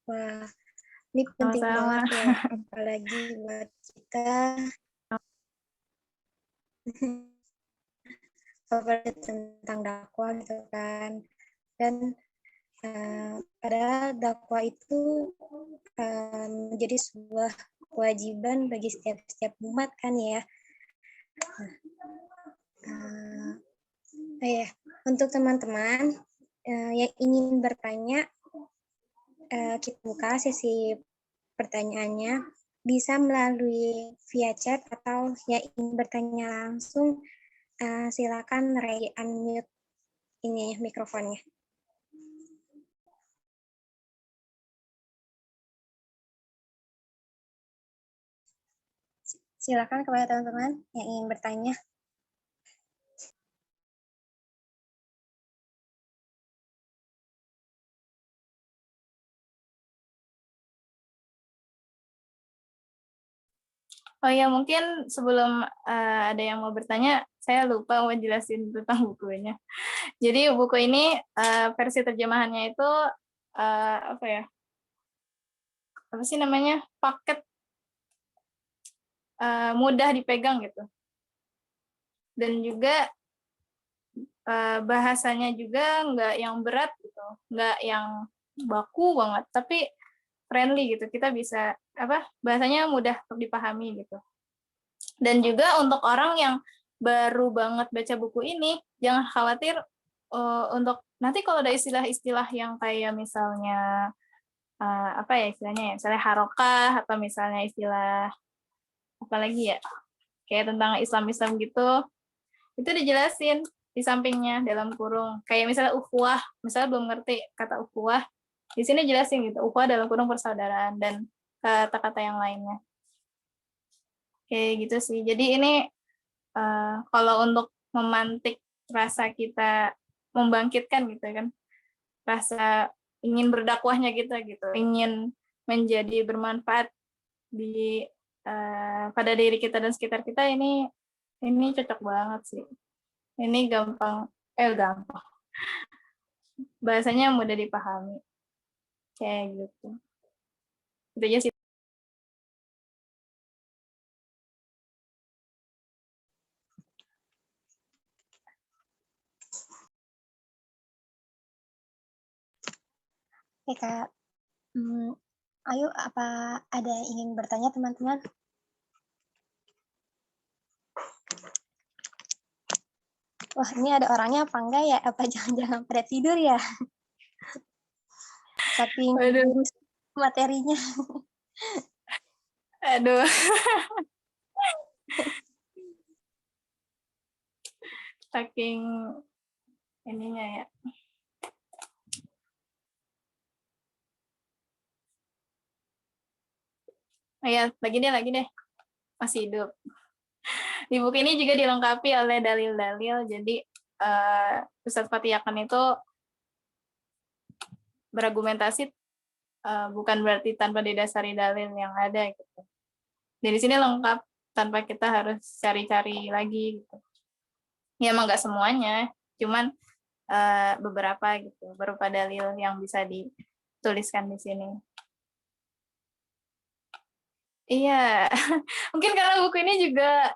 Wah, ini penting Sama-sama. banget ya, apalagi buat kita. Apalagi tentang dakwah gitu kan. Dan padahal dakwah itu menjadi sebuah kewajiban bagi setiap umat kan ya. Ya, untuk teman-teman yang ingin bertanya, kita buka sesi pertanyaannya, bisa melalui via chat atau yang ingin bertanya langsung, silakan unmute ini mikrofonnya. Silakan kepada teman-teman yang ingin bertanya. Oh ya, mungkin sebelum ada yang mau bertanya, saya lupa mau jelasin tentang bukunya. Jadi buku ini versi terjemahannya itu apa ya? Apa sih namanya? Paket mudah dipegang gitu. Dan juga bahasanya juga nggak yang berat gitu, nggak yang baku banget, tapi friendly gitu. Kita bisa bahasanya mudah untuk dipahami gitu. Dan juga untuk orang yang baru banget baca buku ini, jangan khawatir untuk nanti kalau ada istilah-istilah yang kayak misalnya apa ya istilahnya ya, misalnya harokah atau misalnya istilah apa lagi ya, kayak tentang Islam-Islam gitu, itu dijelasin di sampingnya dalam kurung. Kayak misalnya ukhuwah, misalnya belum ngerti kata ukhuwah, di sini jelasin gitu, ukhuwah dalam kurung persaudaraan dan kata-kata yang lainnya. Kayak gitu sih. Jadi ini kalau untuk memantik rasa kita, membangkitkan gitu kan, rasa ingin berdakwahnya kita gitu, ingin menjadi bermanfaat di pada diri kita dan sekitar kita, ini cocok banget sih. Ini gampang, bahasanya mudah dipahami, kayak gitu. Itu aja sih. Oke Kak, ayo apa ada yang ingin bertanya teman-teman? Wah, ini ada orangnya apa enggak ya? Apa jangan-jangan pada tidur ya? Saking materinya. Aduh. saking ininya ya. Oh ya, lagi deh. Masih hidup. Di buku ini juga dilengkapi oleh dalil-dalil. Jadi Ustadz Fatih Yakan itu berargumentasi bukan berarti tanpa didasari dalil yang ada gitu. Dari sini lengkap tanpa kita harus cari-cari lagi gitu. Ya emang nggak semuanya, cuman beberapa gitu, berupa dalil yang bisa dituliskan di sini. Iya, mungkin karena buku ini juga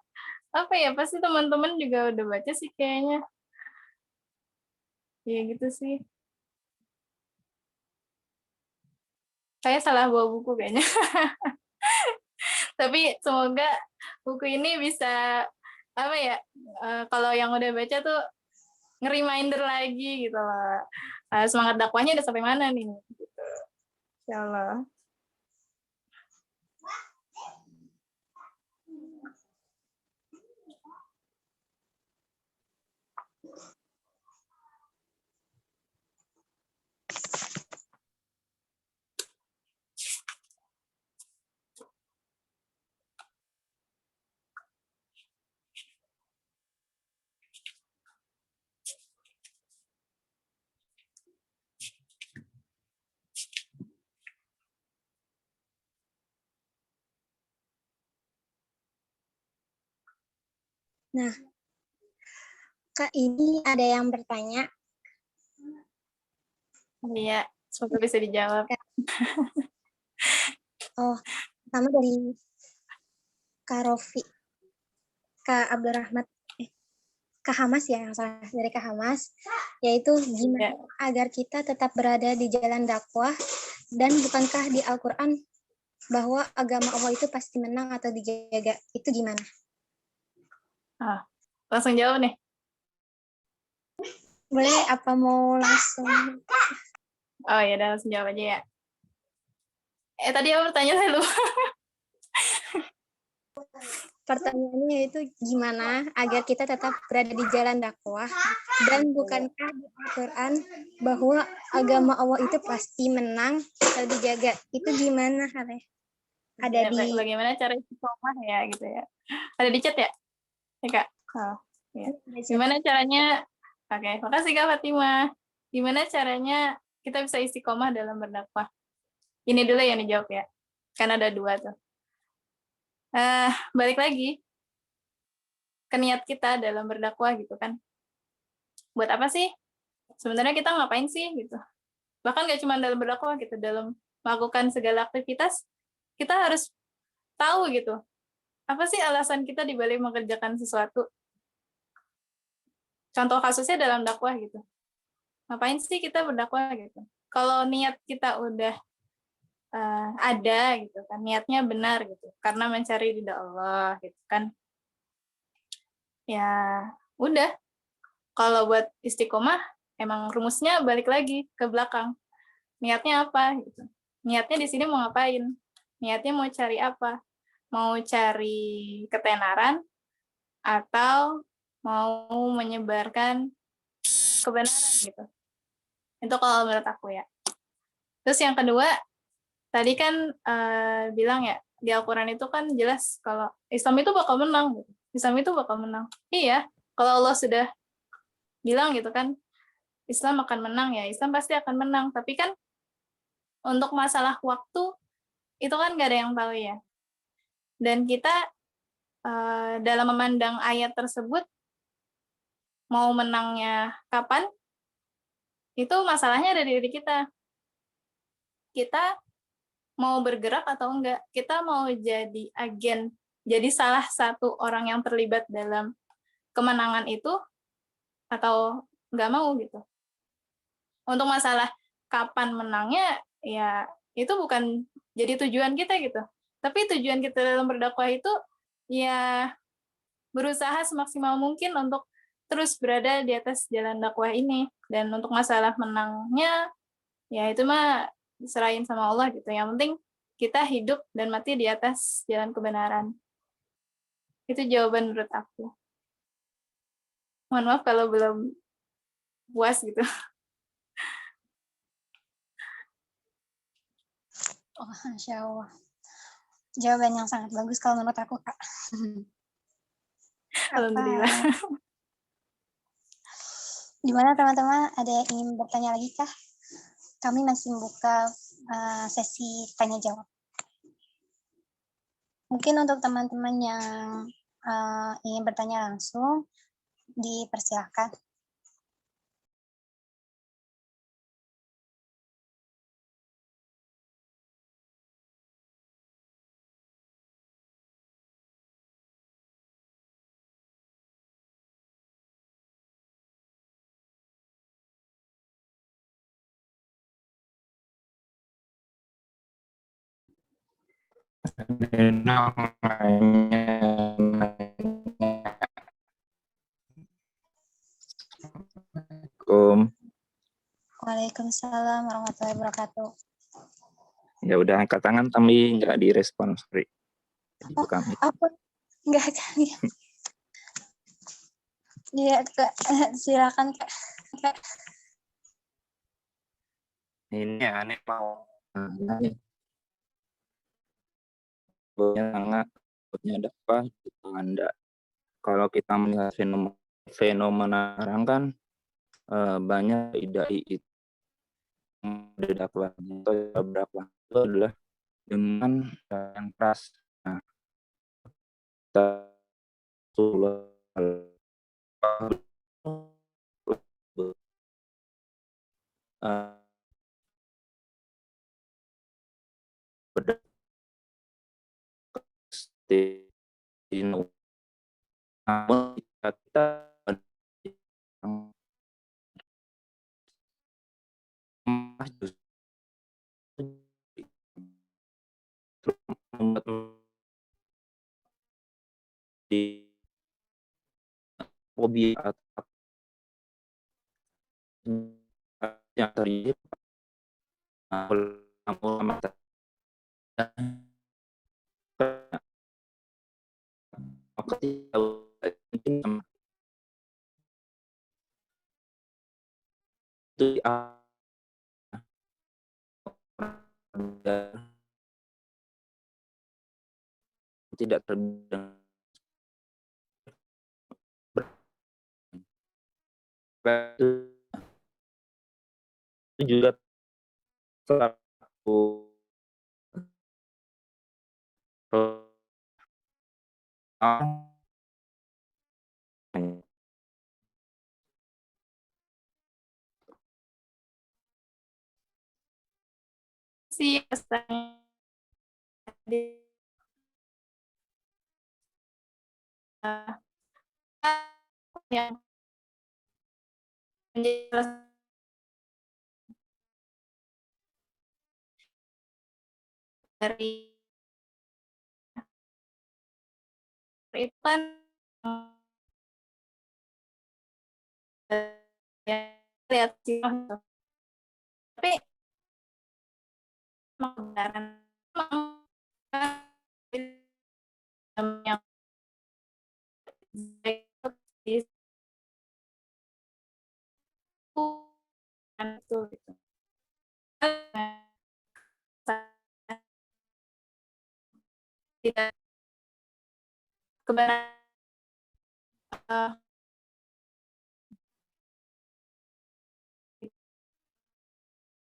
apa ya, pasti teman-teman juga udah baca sih kayaknya. Iya gitu sih. Saya salah bawa buku kayaknya. Tapi semoga buku ini bisa apa ya, kalau yang udah baca tuh nge-reminder lagi gitu loh. Semangat dakwahnya udah sampai mana nih? Gitu. Insyaallah. Nah, Kak, ini ada yang bertanya. Iya, semoga bisa dijawab. Oh, pertama dari Kak Rofi, Kak Abdurrahman, Kak Hamas ya, yang salah dari Kak Hamas, yaitu gimana agar kita tetap berada di jalan dakwah, dan bukankah di Al-Quran bahwa agama Allah itu pasti menang atau dijaga, itu gimana? Langsung jawab nih. Boleh apa mau langsung? Oh ya, udah langsung jawab aja ya. Tadi apa pertanyaan saya lupa. Pertanyaannya yaitu gimana agar kita tetap berada di jalan dakwah, dan bukankah di Al-Quran bahwa agama Allah itu pasti menang atau dijaga, itu gimana Hale? Ada di bagaimana cara istiqomah ya gitu ya. Ada di chat ya? Ya Kak. Oh, ya. Gimana caranya? Oke, makasih Kak Fatimah. Gimana caranya kita bisa istiqomah dalam berdakwah? Ini dulu yang dijawab ya. Kan ada dua tuh. Balik lagi ke niat kita dalam berdakwah gitu kan. Buat apa sih? Sebenarnya kita ngapain sih gitu. Bahkan nggak cuma dalam berdakwah gitu, dalam melakukan segala aktivitas, kita harus tahu gitu. Apa sih alasan kita dibalik mengerjakan sesuatu? Contoh kasusnya dalam dakwah gitu. Ngapain sih kita berdakwah gitu? Kalau niat kita udah ada gitu kan, niatnya benar gitu, karena mencari ridha Allah gitu kan, ya udah. Kalau buat istiqomah emang rumusnya balik lagi ke belakang, niatnya apa gitu, niatnya di sini mau ngapain, niatnya mau cari apa, mau cari ketenaran atau mau menyebarkan kebenaran gitu. Itu kalau menurut aku ya. Terus yang kedua, tadi kan bilang ya, di Al-Quran itu kan jelas kalau Islam itu bakal menang. Gitu. Islam itu bakal menang. Iya, kalau Allah sudah bilang gitu kan, Islam akan menang ya, Islam pasti akan menang. Tapi kan untuk masalah waktu, itu kan gak ada yang tahu ya. Dan kita dalam memandang ayat tersebut, mau menangnya kapan, itu masalahnya ada di diri kita. Kita mau bergerak atau enggak, kita mau jadi agen, jadi salah satu orang yang terlibat dalam kemenangan itu, atau enggak mau gitu. Untuk masalah kapan menangnya, ya itu bukan jadi tujuan kita gitu. Tapi tujuan kita dalam berdakwah itu, ya berusaha semaksimal mungkin untuk terus berada di atas jalan dakwah ini. Dan untuk masalah menangnya, ya itu mah diserahin sama Allah gitu. Yang penting kita hidup dan mati di atas jalan kebenaran. Itu jawaban menurut aku. Mohon maaf kalau belum puas gitu. Oh, Masya Allah. Jawaban yang sangat bagus kalau menurut aku, Kak. Alhamdulillah. Gimana teman-teman? Ada yang ingin bertanya lagi kah? Kami masih membuka sesi tanya jawab. Mungkin untuk teman-teman yang ingin bertanya langsung, dipersilakan. Assalamualaikum. Waalaikumsalam warahmatullahi wabarakatuh. Ya udah angkat tangan tapi nggak direspon, sorry. Buka mic. Apa? Enggak kali. Iya, Kak. Silakan, Kak. Ini aneh mau sangat ada apa gitu Anda. Kalau kita melihat fenomena sekarang kan banyak dai itu dakwah atau berapa itu adalah dengan yang keras. Nah, kita namun kita di hobi atau yang terjadi itu tidak terdengar itu juga satu Sih pesannya yang menjelaskan dari itu kan ya lihat sih tapi kebenaran yang itu gitu. Tidak kebenaran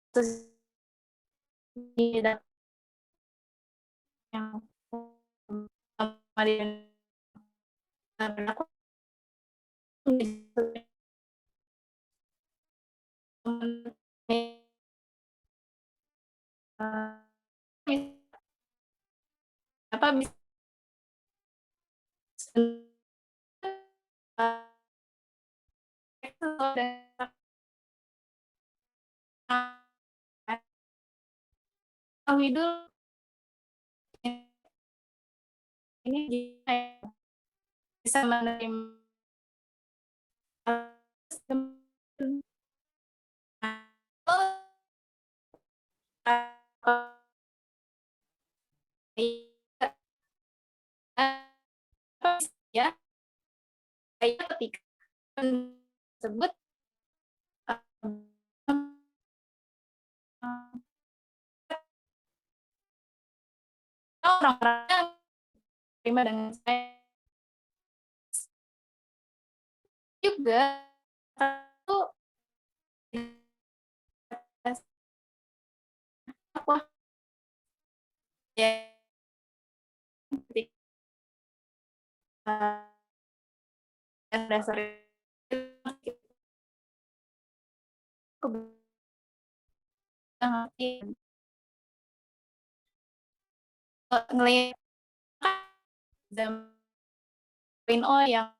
terus tidak yang kemudian berlaku apa bisa tahu dulu ini bisa menerima ya ketika tersebut orang-orangnya terima dengan saya juga tuh apa ya ketika yang dasar itu ngerti ngelihat zaman oh yang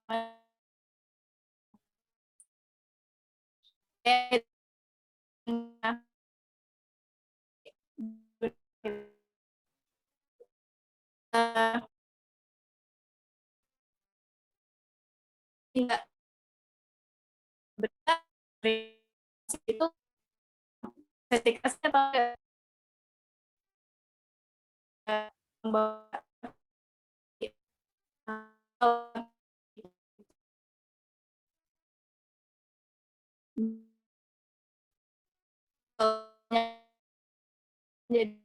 tidak benar itu ketika saya tahu membawa jadi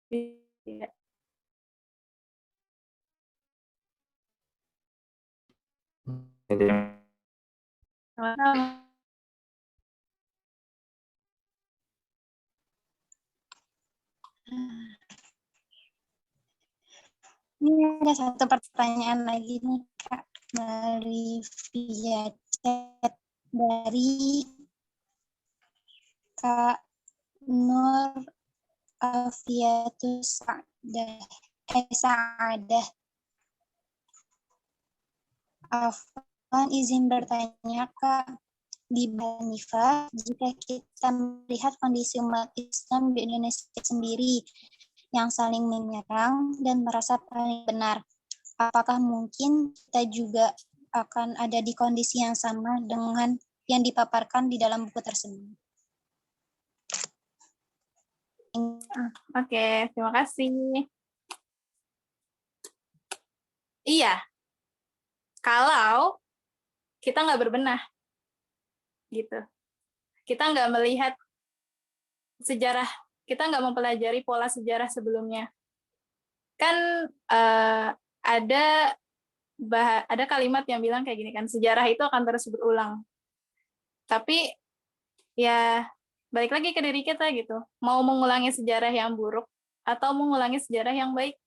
tidak sama-sama. Ini ada satu pertanyaan lagi nih Kak dari via chat dari Kak Nur Afiatus Sa'adah. Afwan izin bertanya Kak, di Hanifah, jika kita melihat kondisi umat Islam di Indonesia sendiri yang saling menyerang dan merasa paling benar, apakah mungkin kita juga akan ada di kondisi yang sama dengan yang dipaparkan di dalam buku tersebut? Oke, terima kasih. Iya, kalau kita nggak berbenah, gitu. Kita nggak melihat sejarah, kita nggak mempelajari pola sejarah sebelumnya. Kan ada kalimat yang bilang kayak gini kan, sejarah itu akan terus berulang. Tapi ya balik lagi ke diri kita gitu, mau mengulangi sejarah yang buruk atau mengulangi sejarah yang baik.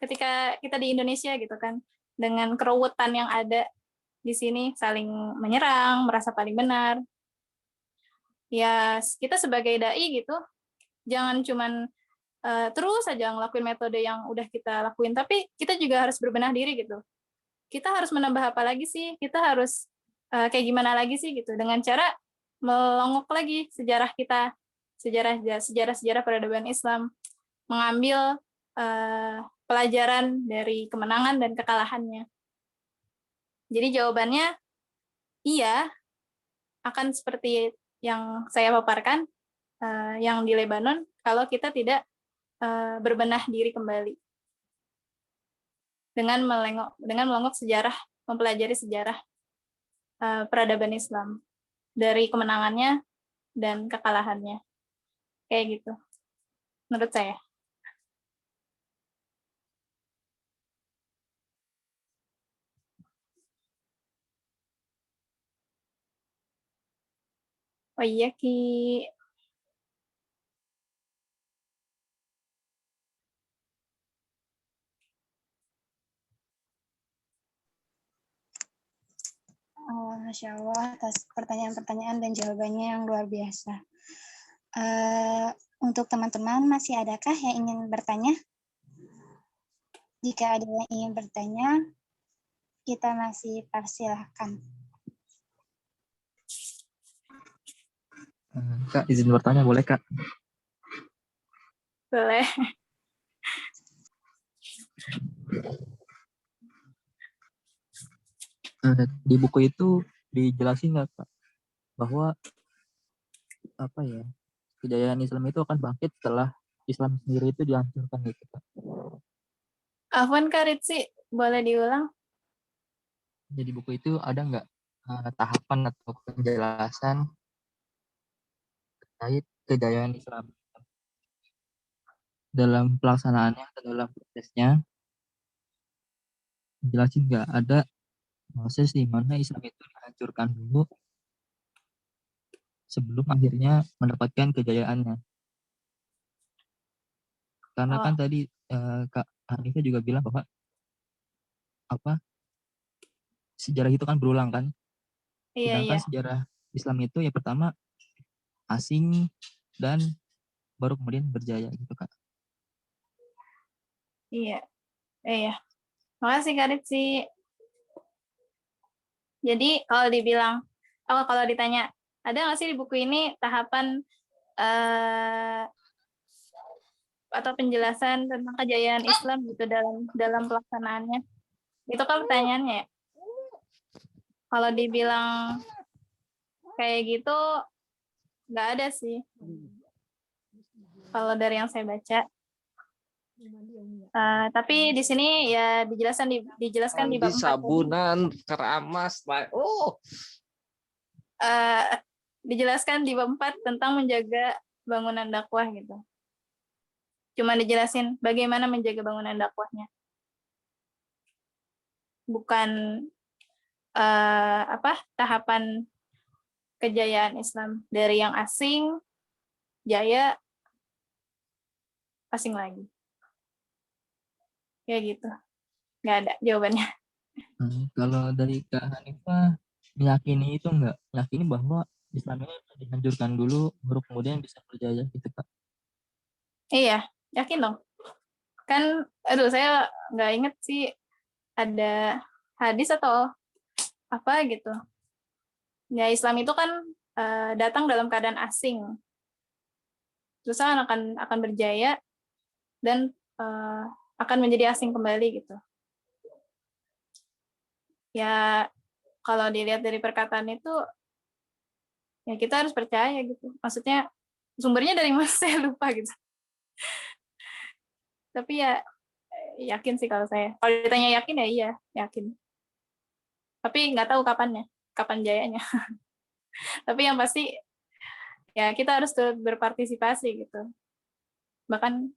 Ketika kita di Indonesia gitu kan, dengan keruwetan yang ada di sini, saling menyerang, merasa paling benar. Ya kita sebagai dai gitu, jangan cuman terus saja ngelakuin metode yang udah kita lakuin, tapi kita juga harus berbenah diri gitu. Kita harus menambah apa lagi sih? Kita harus kayak gimana lagi sih gitu, dengan cara melongok lagi sejarah kita, sejarah peradaban Islam, mengambil pelajaran dari kemenangan dan kekalahannya. Jadi jawabannya iya, akan seperti yang saya paparkan yang di Lebanon kalau kita tidak berbenah diri kembali dengan melongok sejarah, mempelajari sejarah peradaban Islam dari kemenangannya dan kekalahannya, kayak gitu menurut saya. Oh iya Ki. Masya Allah atas pertanyaan-pertanyaan dan jawabannya yang luar biasa. Untuk teman-teman, masih adakah yang ingin bertanya? Jika ada yang ingin bertanya, kita masih persilahkan. Kak, izin bertanya boleh Kak? Boleh. Di buku itu dijelasin nggak Kak bahwa apa ya, kejayaan Islam itu akan bangkit setelah Islam sendiri itu dihancurkan gitu Kak? Afwan Kak Ritsi, boleh diulang? Jadi buku itu ada nggak tahapan atau penjelasan terkait kejayaan Islam dalam pelaksanaannya atau dalam prosesnya. Jelasin nggak ada proses di mana Islam itu dihancurkan dulu sebelum akhirnya mendapatkan kejayaannya. Karena kan tadi Kak Hanifah juga bilang bahwa apa sejarah itu kan berulang kan. Iya, Sedangkan iya. sejarah Islam itu yang pertama asing dan baru kemudian berjaya gitu Kak. Iya. Iya. Makasih Kak Ritsi. Jadi kalau ditanya, ada nggak sih di buku ini tahapan atau penjelasan tentang kejayaan Islam gitu dalam pelaksanaannya? Itu kan pertanyaannya ya. Kalau dibilang kayak gitu, nggak ada sih. Kalau dari yang saya baca. Tapi di sini ya dijelaskan di bab 4. Sabunan keramas, Dijelaskan di bab 4 tentang menjaga bangunan dakwah gitu. Cuma dijelasin bagaimana menjaga bangunan dakwahnya. Bukan tahapan kejayaan Islam dari yang asing, jaya, asing lagi. Ya gitu. Nggak ada jawabannya. Kalau dari Kak Hanifah meyakini itu enggak? Meyakini bahwa Islam ini dihancurkan dulu baru kemudian bisa berjaya gitu Kak. Iya, yakin dong. Kan, saya nggak inget sih ada hadis atau apa gitu. Ya Islam itu kan datang dalam keadaan asing. Terus akan berjaya dan akan menjadi asing kembali gitu. Ya kalau dilihat dari perkataan itu, ya kita harus percaya gitu. Maksudnya sumbernya dari mana saya lupa gitu. Tapi ya yakin sih kalau saya. Kalau ditanya yakin ya iya, yakin. Tapi nggak tahu kapan jayanya. Tapi yang pasti ya kita harus turut berpartisipasi gitu. Bahkan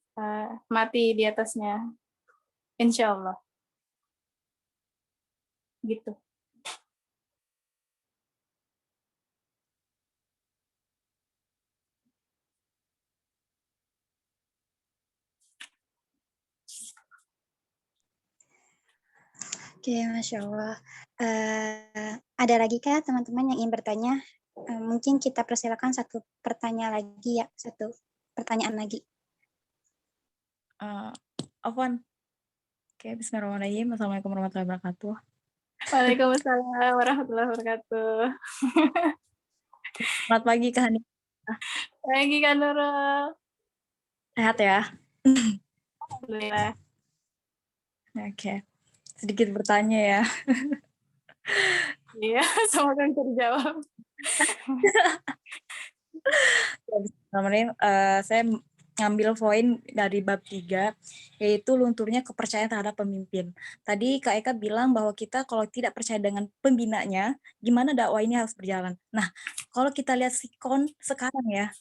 mati di atasnya. Insya Allah. Gitu. Oke, Masya Allah. Ada lagi kah teman-teman yang ingin bertanya? Mungkin kita persilakan satu pertanyaan lagi. Afwan. Oke, bismillahirrahmanirrahim. Assalamualaikum warahmatullahi wabarakatuh. Waalaikumsalam warahmatullahi wabarakatuh. Selamat pagi, Kak Hani. Pagi, Kak Nurul. Sehat ya? Alhamdulillah. Oke. Sedikit bertanya ya. Iya, semoga bisa dijawab. Saya ngambil poin dari bab 3, yaitu lunturnya kepercayaan terhadap pemimpin. Tadi Kak Eka bilang bahwa kita kalau tidak percaya dengan pembinanya, gimana dakwah ini harus berjalan. Nah, kalau kita lihat sikon sekarang ya,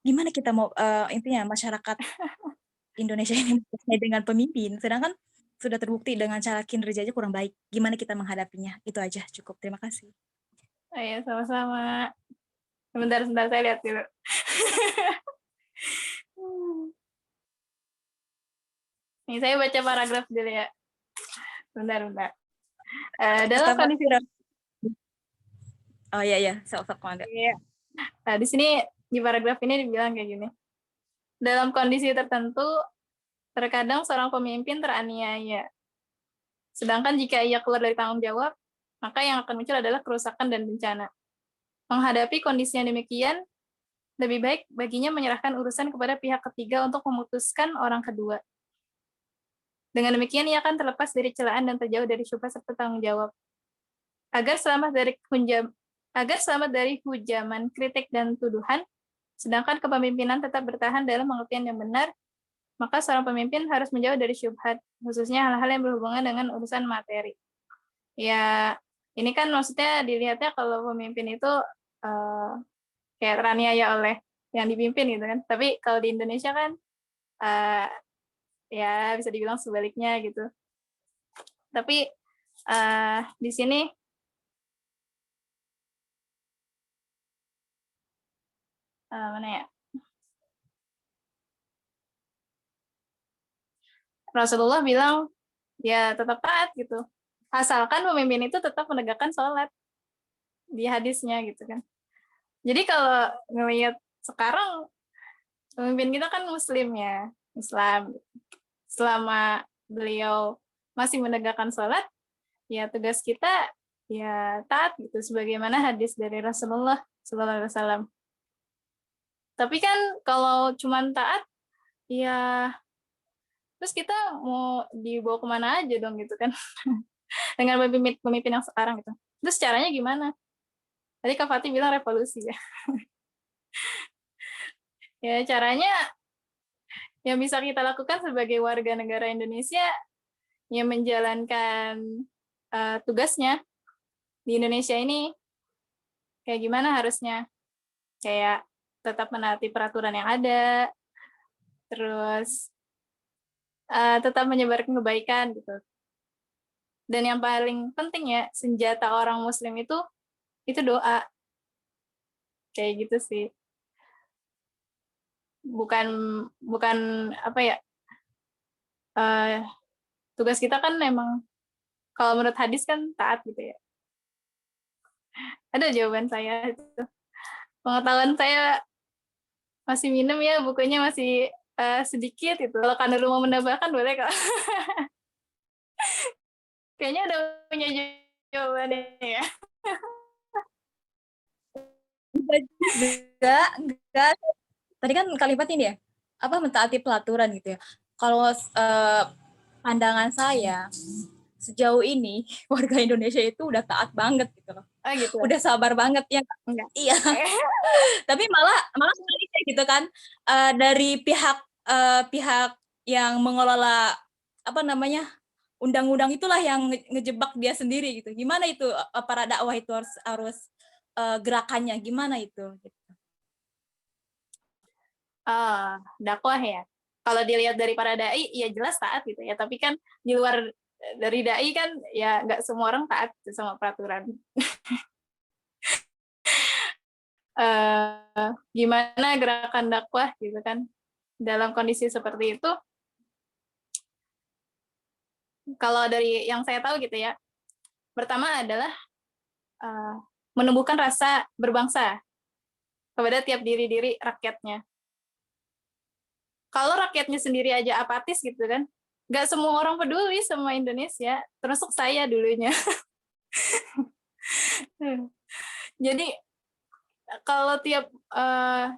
gimana kita mau, intinya masyarakat Indonesia ini percaya dengan pemimpin, sedangkan sudah terbukti dengan cara kinerjanya kurang baik. Gimana kita menghadapinya? Itu aja, cukup. Terima kasih. Ayo, sama-sama. Sebentar, saya lihat dulu. Nih, saya baca paragraf dulu ya. Bentar. Dalam kondisi... Oh iya, sok mangga. Iya. Nah, di sini, di paragraf ini dibilang kayak gini. Dalam kondisi tertentu, terkadang seorang pemimpin teraniaya. Sedangkan jika ia keluar dari tanggung jawab, maka yang akan muncul adalah kerusakan dan bencana. Menghadapi kondisi yang demikian, lebih baik baginya menyerahkan urusan kepada pihak ketiga untuk memutuskan orang kedua. Dengan demikian, ia akan terlepas dari celaan dan terjauh dari syubhat serta tanggung jawab. Agar selamat dari hujaman, kritik, dan tuduhan, sedangkan kepemimpinan tetap bertahan dalam pengertian yang benar, maka seorang pemimpin harus menjauh dari syubhat, khususnya hal-hal yang berhubungan dengan urusan materi. Ya, Ini kan maksudnya dilihatnya kalau pemimpin itu kayak teraniaya oleh yang dipimpin gitu kan. Tapi kalau di Indonesia kan ya bisa dibilang sebaliknya gitu. Tapi di sini mana ya? Rasulullah bilang ya tetap taat gitu. Asalkan pemimpin itu tetap menegakkan sholat di hadisnya gitu kan. Jadi kalau ngelihat sekarang pemimpin kita kan muslim ya, Islam. Selama beliau masih menegakkan sholat, ya tugas kita ya taat gitu sebagaimana hadis dari Rasulullah Sallallahu Alaihi Wasallam. Tapi kan kalau cuma taat, ya terus kita mau dibawa kemana aja dong gitu kan dengan pemimpin yang sekarang gitu. Terus caranya gimana? Tadi Kak Fatih bilang revolusi ya. Ya caranya yang bisa kita lakukan sebagai warga negara Indonesia yang menjalankan tugasnya di Indonesia ini kayak gimana harusnya, kayak tetap menaati peraturan yang ada, terus tetap menyebarkan kebaikan gitu. Dan yang paling penting ya, senjata orang Muslim itu doa, kayak gitu sih. Bukan apa ya, tugas kita kan memang kalau menurut hadis kan taat gitu ya. Ada jawaban saya itu. Pengetahuan saya masih minim ya, bukunya masih sedikit gitu. Kalau kan dulu mau menambahkan boleh kok. Kayaknya udah punya jawabannya ya. Enggak. Tadi kan kalimat ini ya, apa mentaati pelaturan gitu ya. Kalau pandangan saya sejauh ini warga Indonesia itu udah taat banget gitu loh. Oh gitu. Udah sabar banget ya. Enggak. Iya. Tapi malah sebaliknya gitu kan, dari pihak yang mengelola apa namanya undang-undang itulah yang ngejebak dia sendiri gitu. Gimana itu para dakwah itu harus gerakannya gimana itu? Gitu. Dakwah ya. Kalau dilihat dari para dai, ya jelas taat gitu ya. Tapi kan di luar dari dai kan ya nggak semua orang taat sama peraturan. Gimana gerakan dakwah gitu kan dalam kondisi seperti itu? Kalau dari yang saya tahu gitu ya, pertama adalah menumbuhkan rasa berbangsa kepada tiap diri rakyatnya. Kalau rakyatnya sendiri aja apatis gitu kan, nggak semua orang peduli sama Indonesia, termasuk saya dulunya. Jadi kalau tiap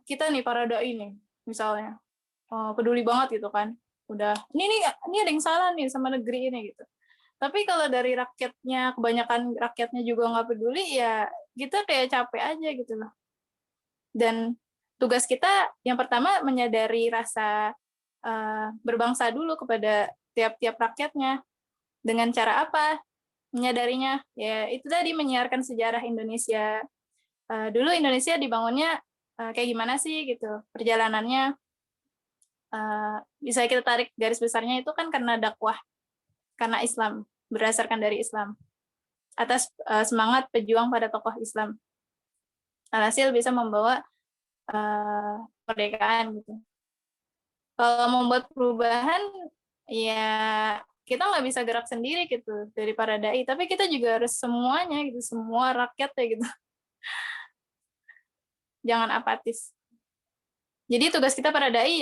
kita nih para dai nih, misalnya peduli banget gitu kan, udah ini ada yang salah nih sama negeri ini gitu. Tapi kalau dari rakyatnya, kebanyakan rakyatnya juga nggak peduli, ya kita kayak capek aja gitu loh. Dan tugas kita yang pertama menyadari rasa berbangsa dulu kepada tiap-tiap rakyatnya. Dengan cara apa menyadarinya? Ya itu tadi, menyiarkan sejarah Indonesia. Dulu Indonesia dibangunnya kayak gimana sih gitu perjalanannya. Bisa kita tarik garis besarnya itu kan karena dakwah, karena Islam, berdasarkan dari Islam, atas semangat pejuang pada tokoh Islam. Alhasil bisa membawa kemerdekaan gitu. Kalau membuat perubahan, ya kita nggak bisa gerak sendiri gitu dari para dai, tapi kita juga harus semuanya gitu, semua rakyat ya gitu. Jangan apatis. Jadi tugas kita para dai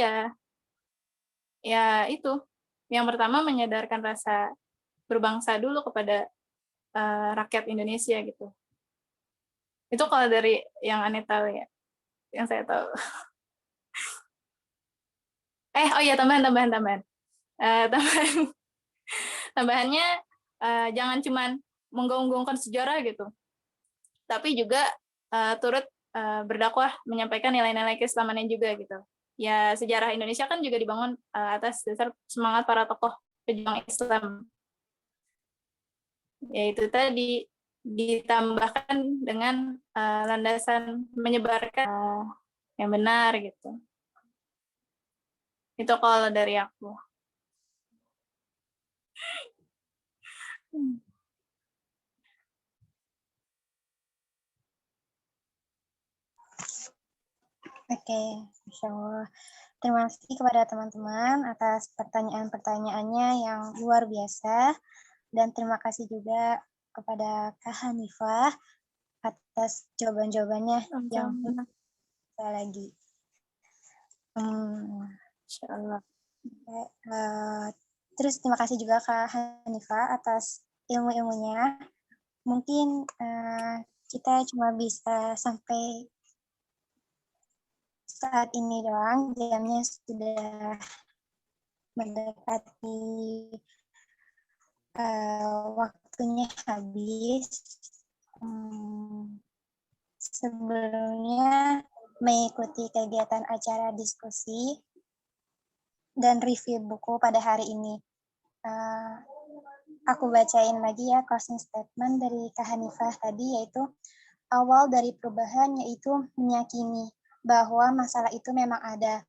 ya itu. Yang pertama menyadarkan rasa berbangsa dulu kepada rakyat Indonesia gitu. Itu kalau dari yang Ane tahu ya, yang saya tahu. Oh iya, tambahannya jangan cuman menggaung-gaungkan sejarah gitu, tapi juga turut berdakwah, menyampaikan nilai-nilai keislamannya juga gitu. Ya sejarah Indonesia kan juga dibangun atas dasar semangat para tokoh pejuang Islam. Yaitu tadi ditambahkan dengan landasan menyebarkan yang benar gitu. Itu kalau dari aku. Oke, Masya Allah. Terima kasih kepada teman-teman atas pertanyaan-pertanyaannya yang luar biasa. Dan terima kasih juga kepada Kak Hanifah atas jawaban-jawabannya yang Sama-sama. lagi. Insyaallah. Terus terima kasih juga Kak Hanifah atas ilmu-ilmunya. Mungkin kita cuma bisa sampai saat ini doang, jamnya sudah mendekati waktunya habis. Sebelumnya mengikuti kegiatan acara diskusi dan review buku pada hari ini. Aku bacain lagi ya closing statement dari Kak Hanifah tadi, yaitu awal dari perubahan yaitu meyakini bahwa masalah itu memang ada.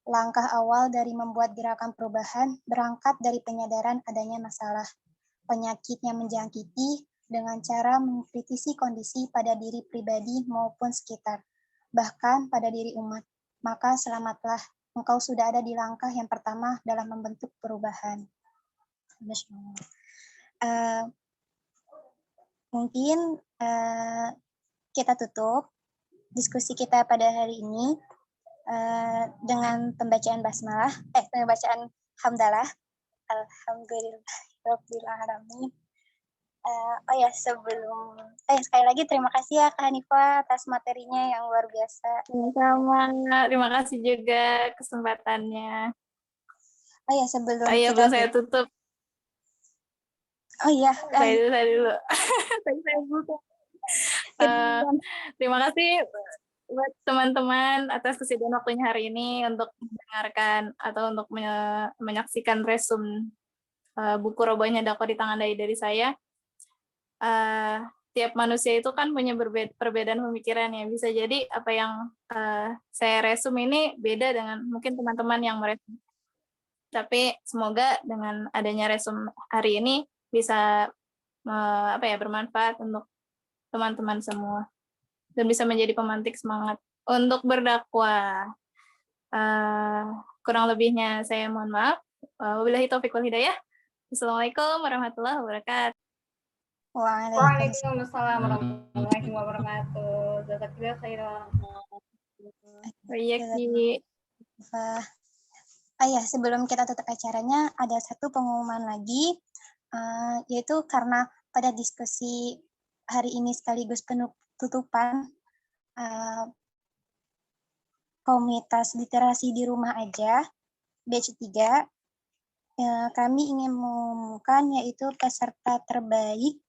Langkah awal dari membuat gerakan perubahan berangkat dari penyadaran adanya masalah. Penyakit yang menjangkiti dengan cara mengkritisi kondisi pada diri pribadi maupun sekitar, bahkan pada diri umat. Maka selamatlah, engkau sudah ada di langkah yang pertama dalam membentuk perubahan. Mungkin kita tutup diskusi kita pada hari ini dengan pembacaan basmalah, pembacaan hamdalah. Alhamdulillahirobbilalamin. Oh ya, sebelum sekali lagi terima kasih ya Kak Hanifah atas materinya yang luar biasa. Sama, terima kasih juga kesempatannya. Oh ya, sebelum Ayo, belum saya tutup. Oh iya, Saya dulu. Tadi saya buka. Terima kasih buat teman-teman atas kesediaan waktunya hari ini untuk mendengarkan atau untuk menyaksikan resume buku Robohnya Dakwah di Tangan Dai dari saya. Tiap manusia itu kan punya perbedaan pemikiran ya. Bisa jadi apa yang saya resume ini beda dengan mungkin teman-teman yang meresume. Tapi semoga dengan adanya resume hari ini bisa bermanfaat untuk teman-teman semua dan bisa menjadi pemantik semangat untuk berdakwah. Kurang lebihnya saya mohon maaf. Wabillahi taufiq wal hidayah. Assalamualaikum warahmatullahi wabarakatuh. Waalaikumsalam warahmatullahi wabarakatuh. Jazakallahu khairan. Baik. Ya, sebelum kita tutup acaranya, ada satu pengumuman lagi, yaitu karena pada diskusi hari ini sekaligus penutupan komunitas literasi di rumah aja, batch 3, kami ingin mengumumkan yaitu peserta terbaik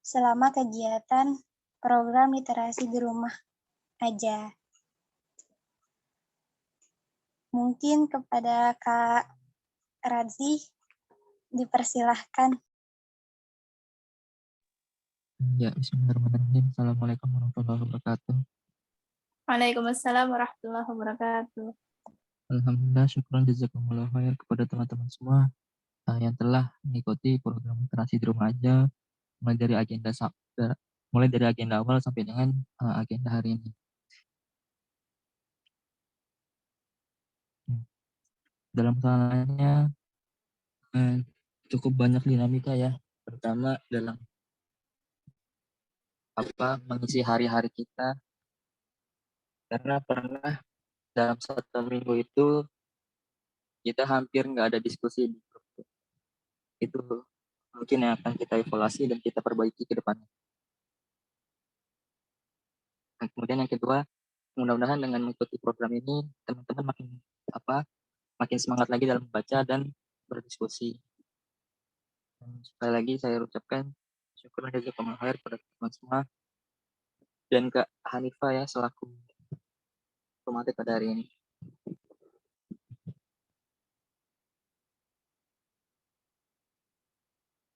selama kegiatan program literasi di rumah aja. Mungkin kepada Kak Radzi dipersilahkan. Ya, bismillahirrahmanirrahim. Assalamualaikum warahmatullahi wabarakatuh. Waalaikumsalam warahmatullahi wabarakatuh. Alhamdulillah, syukuran jazakumullah khair kepada teman-teman semua yang telah mengikuti program literasi di rumah aja mulai dari agenda awal sampai dengan agenda hari ini. Dalam keseluruhannya cukup banyak dinamika ya, pertama dalam mengisi hari-hari kita, karena pernah dalam 1 minggu itu kita hampir nggak ada diskusi di grup. Itu mungkin yang akan kita evaluasi dan kita perbaiki ke depannya. Dan kemudian yang kedua, mudah-mudahan dengan mengikuti program ini teman-teman makin semangat lagi dalam membaca dan berdiskusi. Dan sekali lagi saya ucapkan syukur dan jazakumullah khair kepada teman-teman semua dan Kak Hanifah ya selaku pemateri pada hari ini.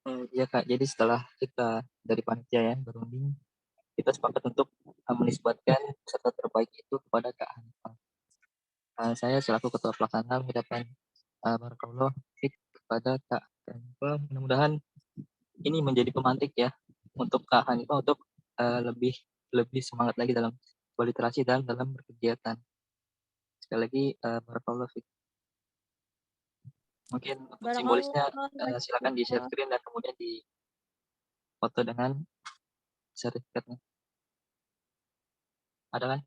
Iya Kak, jadi setelah kita dari panitia ya berunding, kita sepakat untuk menisbatkan peserta terbaik itu kepada Kak Hanifah. Saya selaku ketua pelaksana mengucapkan barakallah fiik kepada Kak Hanifah. Mudah-mudahan ini menjadi pemantik ya untuk Kak Hanifah untuk lebih lebih semangat lagi dalam berliterasi dan dalam berkegiatan. Sekali lagi barakallah fiik. Mungkin untuk simbolisnya Barakallah. silakan di share screen dan kemudian di foto dengan sertifikatnya. Ada kan?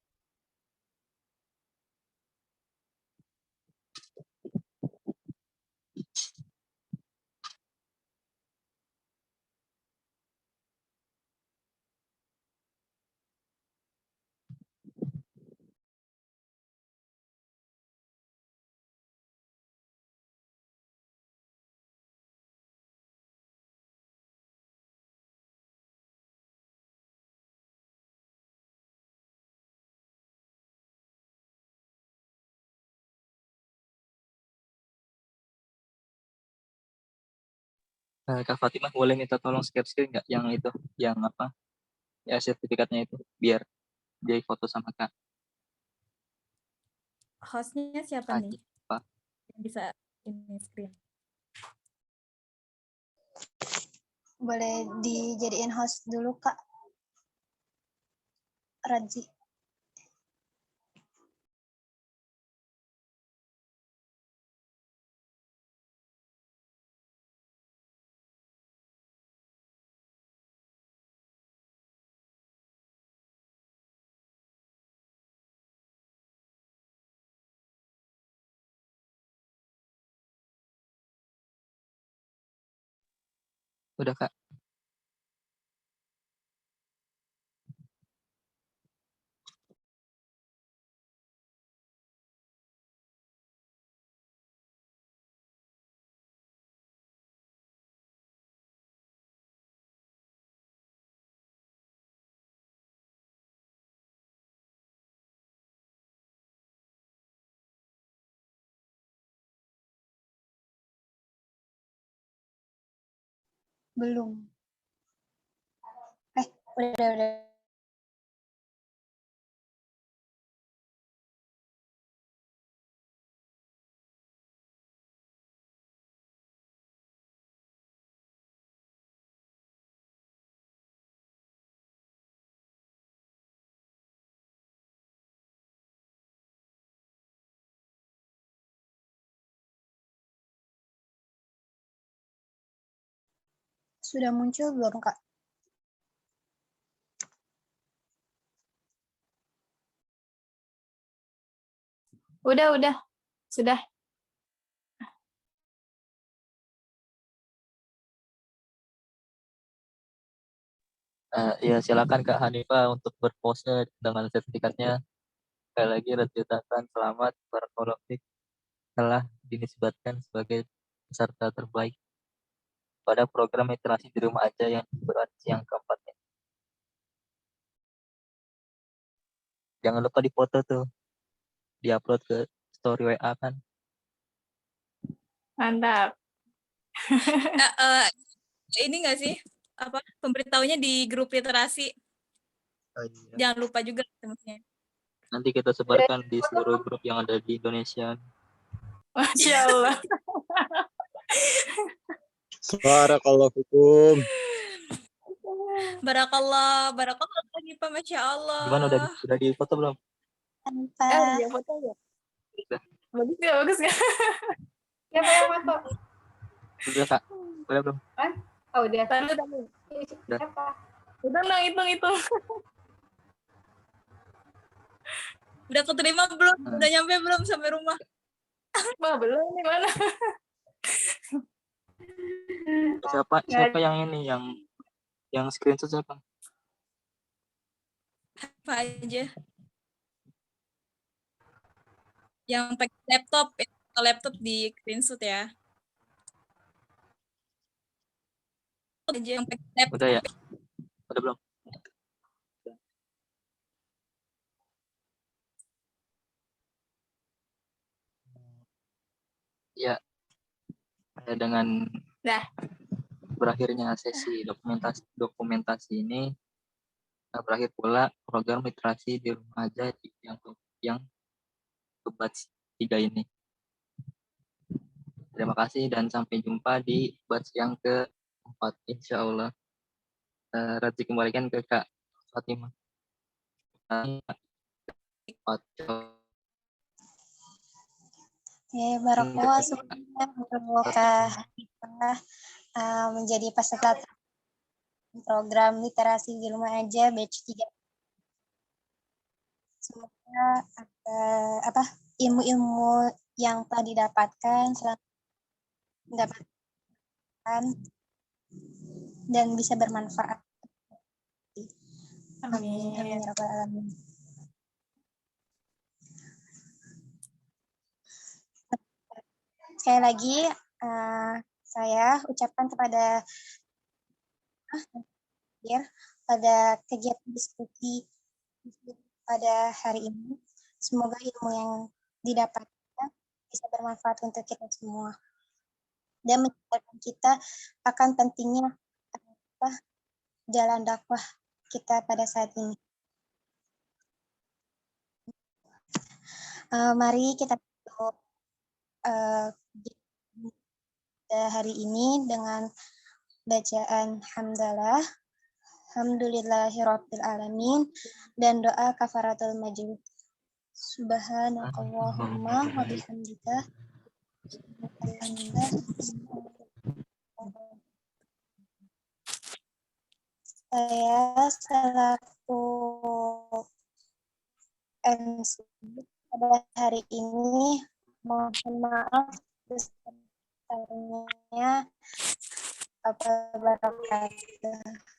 Kak Fatimah boleh minta tolong share screen nggak yang itu, yang apa? Ya sertifikatnya itu biar dia foto sama Kak Hostnya siapa nih? Hanifah. Yang bisa ini screen. Boleh dijadiin host dulu, Kak Radzi. Udah Kak. Belum. Udah. Sudah muncul belum, Kak? Udah, sudah. Ya silakan Kak Hanifah untuk berpose dengan sertifikatnya. Sekali lagi ucapkan selamat barakallahu fiik telah dinisbatkan sebagai peserta terbaik pada program literasi di rumah aja yang berarti yang keempat ya. Jangan lupa dipoto tuh, diupload ke story WA kan. Mantap. Ini nggak sih apa pemberitahunya di grup literasi? Iya. Jangan lupa juga teman-teman. Nanti kita sebarkan di seluruh grup yang ada di Indonesia. Masya Allah. Barakallahu fikum. Barakallah lagi Pak, Masya Allah. Gimana udah di foto belum? Tanpa Dia foto ya? Udah. Bagus nggak? Siapa yang foto? Udah Kak. Udah belum? Oh, udah. Udah. Siapa? Hitung. Udah keterima belum? Udah nyampe belum sampai rumah? Wah, belum nih mana? Siapa yang ini yang screenshot siapa? Apa aja? Yang pakai laptop di screenshot ya. Aja yang pakai laptop. Udah ya? Udah belum? Ya. Dengan Dah. berakhirnya sesi dokumentasi ini, berakhir pula program literasi di rumah aja yang ke batch 3 ini. Terima kasih dan sampai jumpa di batch yang ke-4 insya Allah. Rajin kembalikan ke Kak Fatimah. Barakallah semoga kita menjadi peserta program literasi di rumah aja batch 3. Semoga ilmu-ilmu yang telah didapatkan dan bisa bermanfaat. Amin. Amin ya rabbal alamin. Sekali lagi saya ucapkan kepada pada kegiatan diskusi pada hari ini. Semoga ilmu yang didapatkan bisa bermanfaat untuk kita semua dan mengajarkan kita akan pentingnya jalan dakwah kita pada saat ini. Mari kita tutup hari ini dengan bacaan hamdalah, alhamdulillahirabbil alamin, dan doa kafaratul majlis. Subhanakallahumma wa bihamdika. Saya selaku MC pada hari ini mohon maaf besar-besarnya. Wabarakatuh.